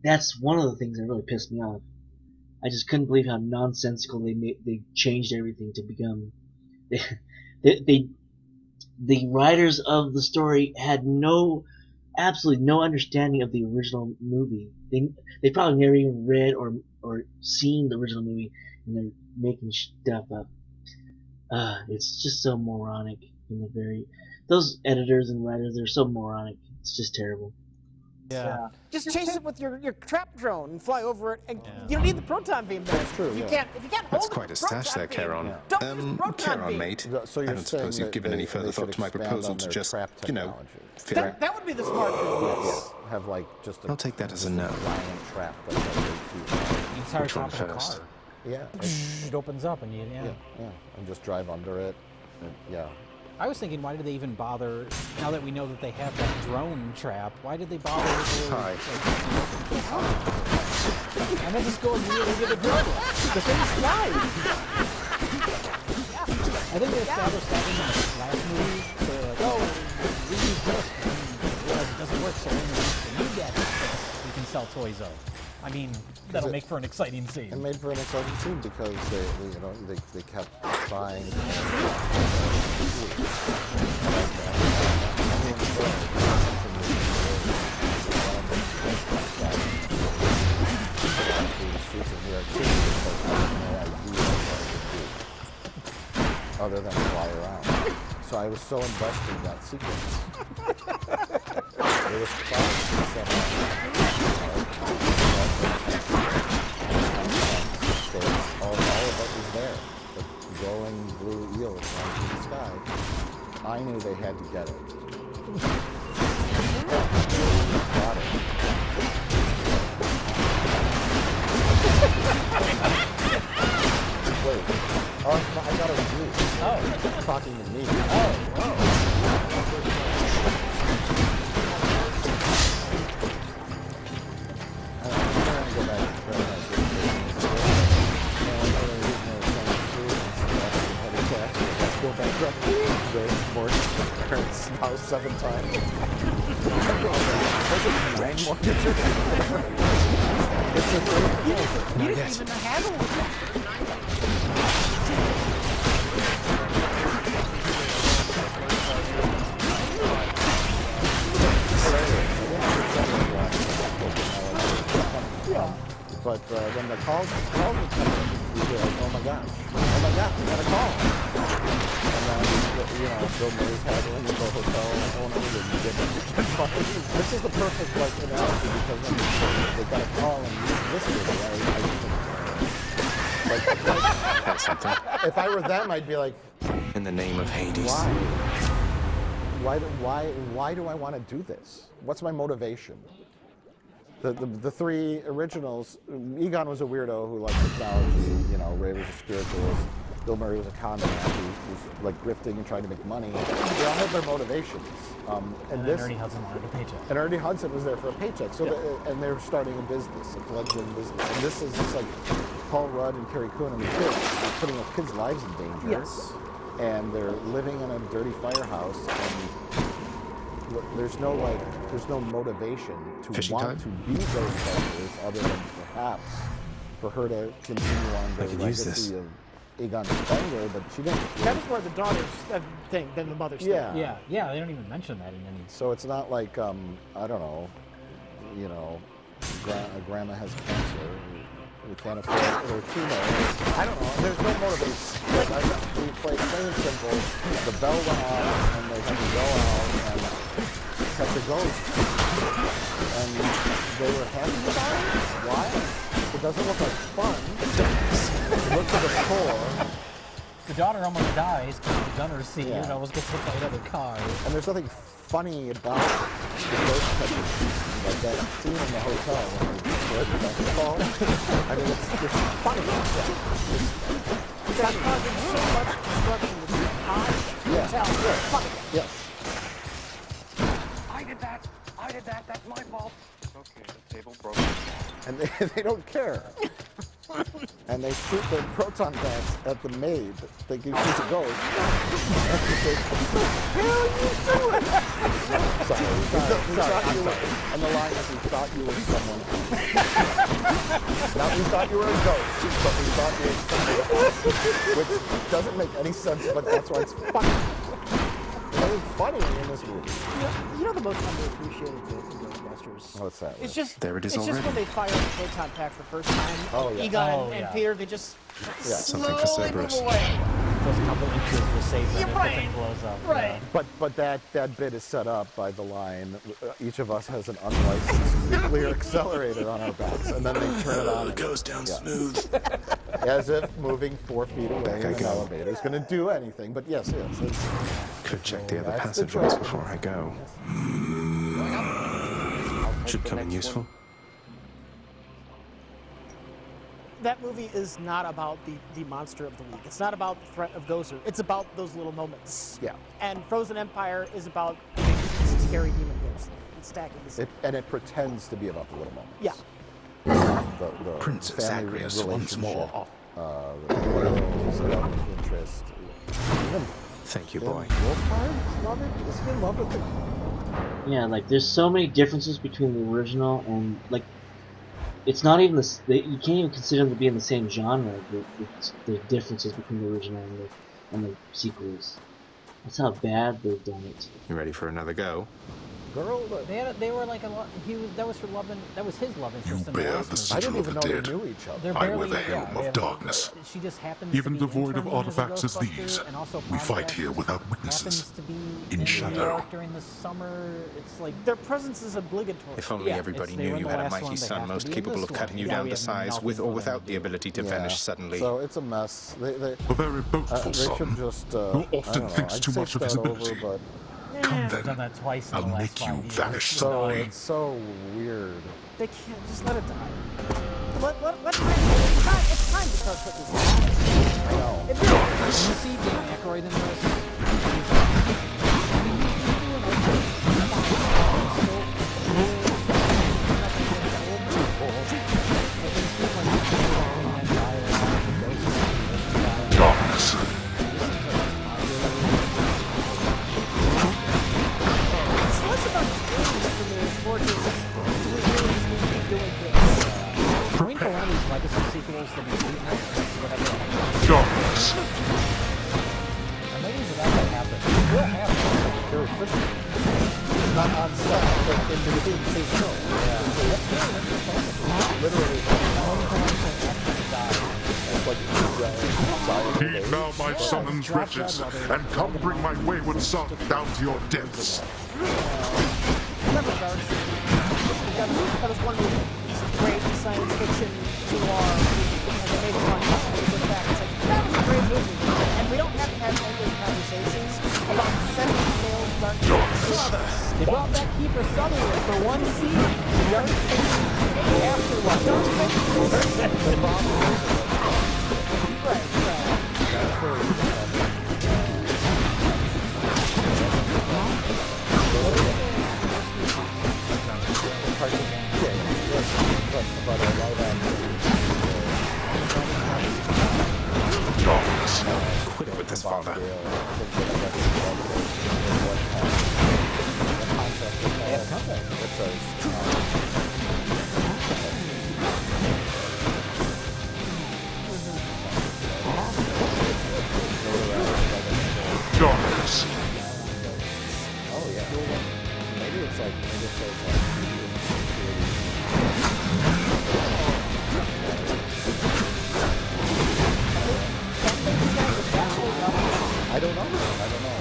That's one of the things that really pissed me off. I just couldn't believe how nonsensical they changed everything to become. The writers of the story had absolutely no understanding of the original movie. They probably never even read or seen the original movie, and they're making stuff up. It's just so moronic. Those editors and writers, they're so moronic. It's just terrible. Yeah. Just chase it with your trap drone and fly over it, and you don't need the proton beam there. That's true. If you can't hold That's quite a stash there, Charon. Charon, mate. So you're I don't suppose you've given any further thought to my proposal to just, fit out. That would be the smart thing. Yes. Have like just I'll take that as a no. giant trap that's like 8 feet long. entire Which one top of the first? car. Yeah. It opens up and Yeah. And just drive under it. And, I was thinking, why did they even bother, now that we know that they have that drone trap, why did they bother with and then just go immediately to the drone? The thing's flying! I think they established that in the last movie. They're like, oh, we use this, and realize it doesn't work, so we're going to need that we can sell toys of. I mean, that'll make for an exciting scene. It made for an exciting scene because they kept trying. Other than fly around. So I was so invested in that sequence. It was fun. All of it was there. The glowing blue eel flying through the sky. I knew they had to get it. Got it. Wait. Oh, I got it with you. Oh. Talking to me. Oh. House 7 times. It's a great You didn't even handle it. But when the calls would come in, we'd be like, oh my gosh, we got a call. And then, Bill Murray's handling with the hotel owner and get money. This is the perfect like analogy because when they got a call and listed it, I just That's something. if I were them, I'd be like, In the name of Hades. why do I want to do this? What's my motivation? The three originals, Egon was a weirdo who liked technology, you know, Ray was a spiritualist, Bill Murray was a con man who was like grifting and trying to make money. They all had their motivations. And then Ernie Hudson wanted a paycheck. And Ernie Hudson was there for a paycheck. So and they're starting a business, a fledgling business. And this is just like Paul Rudd and Carrie Coon and the kids. They're putting their kids' lives in danger. Yes. And they're living in a dirty firehouse and there's no motivation to want to be those characters other than perhaps for her to continue on the legacy of Egon Spengler, but she didn't. That was more the daughter's thing than the mother's thing. Yeah, they don't even mention that in any. So it's not like I don't know, you know, grandma has cancer. We can't afford her chemo. I don't know. There's no motivation. We played plain and simple. The bell went off, and they had to go out and catch a ghost. And they were happy about it. Why? It doesn't look like fun. Look at the core. The daughter almost dies because the gunner scene almost gets hit by another car. And there's nothing funny about the ghost catching scene. Like that scene in the hotel when they break the basketball. I mean, it's funny. It's not causing so much destruction with the Hodge hotel. It's funny. Yes. I did that. That's my fault. Okay, the table broke. And they don't care. And they shoot their proton packs at the maid, thinking she's a ghost. Sorry. And the line is, we thought you were someone else. Not we thought you were a ghost, but we thought you were someone else. Which doesn't make any sense, but that's why it's funny. There's nothing funny in this movie. You know the most underappreciated bit in Ghostbusters? What's that? It's just there it is it's already. just when they fire the proton pack the first time. Egon and Peter, they just Something for slowly move Cerberus. away. Those couple inches will save them if the thing blows up. Right. But that bit is set up by the line, each of us has an unlicensed nuclear accelerator on our backs, and then they turn it on. It goes down smooth. As if moving 4 feet away in an elevator is going to do anything. But yes. Could check the other passageways before I go. Should come in useful. That movie is not about the monster of the week. It's not about the threat of Gozer. It's about those little moments. Yeah. And Frozen Empire is about scary demon ghosts. It's stacking this. And it pretends to be about the little moments. Yeah. The Prince family Zagreus once more. The love interest. Even Thank you, boy. Wolfhard? Love it? Is he in love with it? Yeah, like there's so many differences between the original and like it's not even the you can't even consider them to be in the same genre. The differences between the original and the sequels. That's how bad they've done it. You ready for another go? Girl, They were like a lot. That was his love interest. You bear the sigil of the dead. I wear the helm of darkness. She just happens Even to be devoid of interned into the artifacts as Ghostbusters, these, and also we fight Podcast here without witnesses. happens to be In New shadow. York during the summer. It's like Their presence is obligatory. If only everybody knew you had a mighty son most capable of cutting you down to size, with or without the ability to vanish suddenly. So it's a mess. They A very boastful they should son, just. who I often don't know, thinks I'd too say much of his start ability. over, but Come I've done then, that twice in the I'll last make you 5 years. vanish so suddenly. it's so weird. They can't just let it die. Let's it's time to start putting this down. I know. It really You see Dan Aykroyd in this. Darkness. It's less about experience for me. It's more just do we really need to be doing this? Waiting for one of these legacy sequels to be beaten up, whatever. Darkness. Amazing that that happened. It will happen. Carrie Fisher. Not on set, but in between two shows. Yeah. Literally. Actually died. just like Heed now my summons, wretches, and come bring my wayward son down to your depths. Remember, Dark, that was one great science fiction noir movie, and they made it on look back. It's like, that was a great movie, and we don't have to have endless conversations about 7 failed Dark Knight. They brought back Kiefer Sutherland for one scene. Dark Knight Afterlife. The problem is, Quit it with this, father. Darkness. Oh yeah. Maybe it's like I don't know,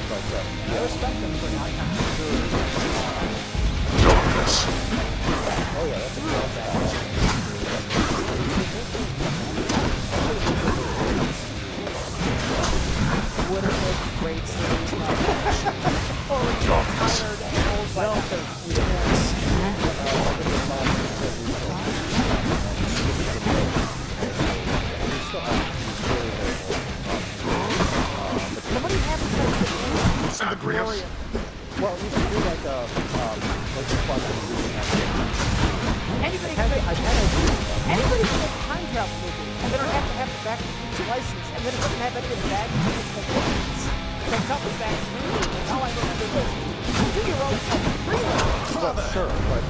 but I respect them for not considering. Darkness. Oh yeah, that's a good would have been great series now. Or tired and old by Zagreus. Well, you can do like a Anybody can make a time travel movie, and they don't have to have the Back to the Future license, and then it doesn't have any of the bad expectations. So come with Back to the Future, and how I remember this. Do your own thing. Father! Sure, but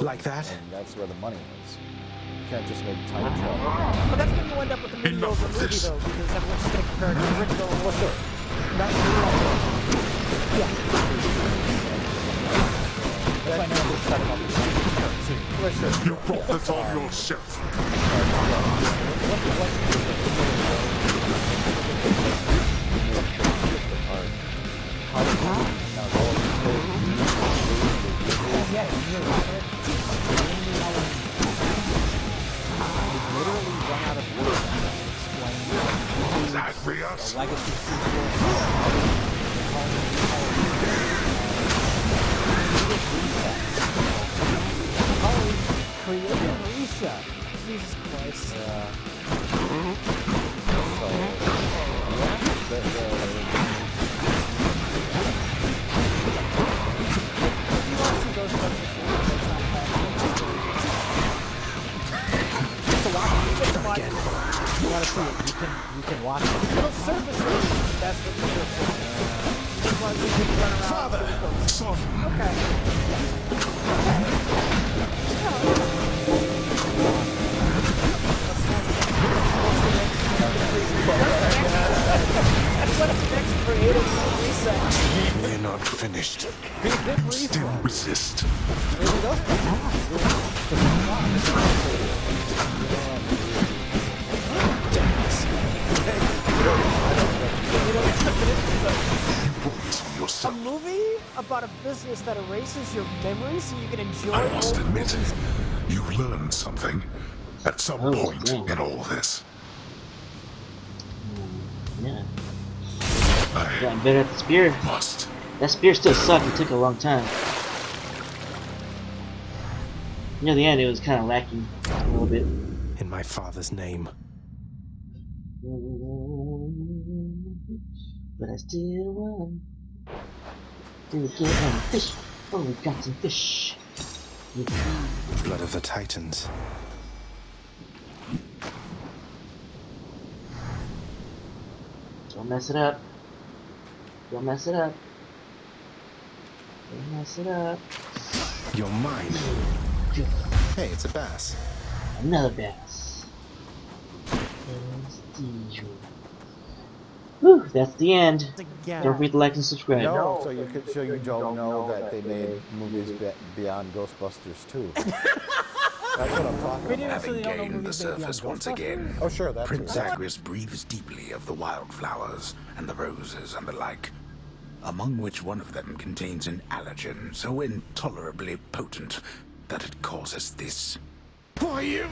Like that? And that's where the money is. You can't just make time travel. But that's when you end up with the mediocre movie, though, because everyone's just going to compare it to the original. Well, sure. Not yeah. That's why I never set him up. Well, sure. You brought this on yourself. Zagreus. Creative reset. Jesus Christ. Again. You gotta see it. You can watch it. Little surface release. That's what you're for. Just like you can run around. Father! Son! Okay. What's the next creative reset? We're not finished. Still resist. A movie about a business that erases your memories so you can enjoy I must old admit, movies. you learned something at some point in all this. Yeah. Gotten better at the spear. That spear still sucked. It took a long time. Near the end, it was kind of lacking a little bit. In my father's name. But I still won. Did we get some fish? Oh, we got some fish. Blood of the Titans. Don't mess it up. Don't mess it up. Don't mess it up. You're mine. Hey, it's a bass. Another bass. Prestige. Whew, that's the end. Yeah. Don't forget to like and subscribe. No, so you don't know that they made movies beyond Ghostbusters too. That's what I'm talking about. Having gained the surface once again, oh sure, that's Prince Zagreus breathes deeply of the wildflowers and the roses and the like, among which one of them contains an allergen so intolerably potent that it causes this. Why, you...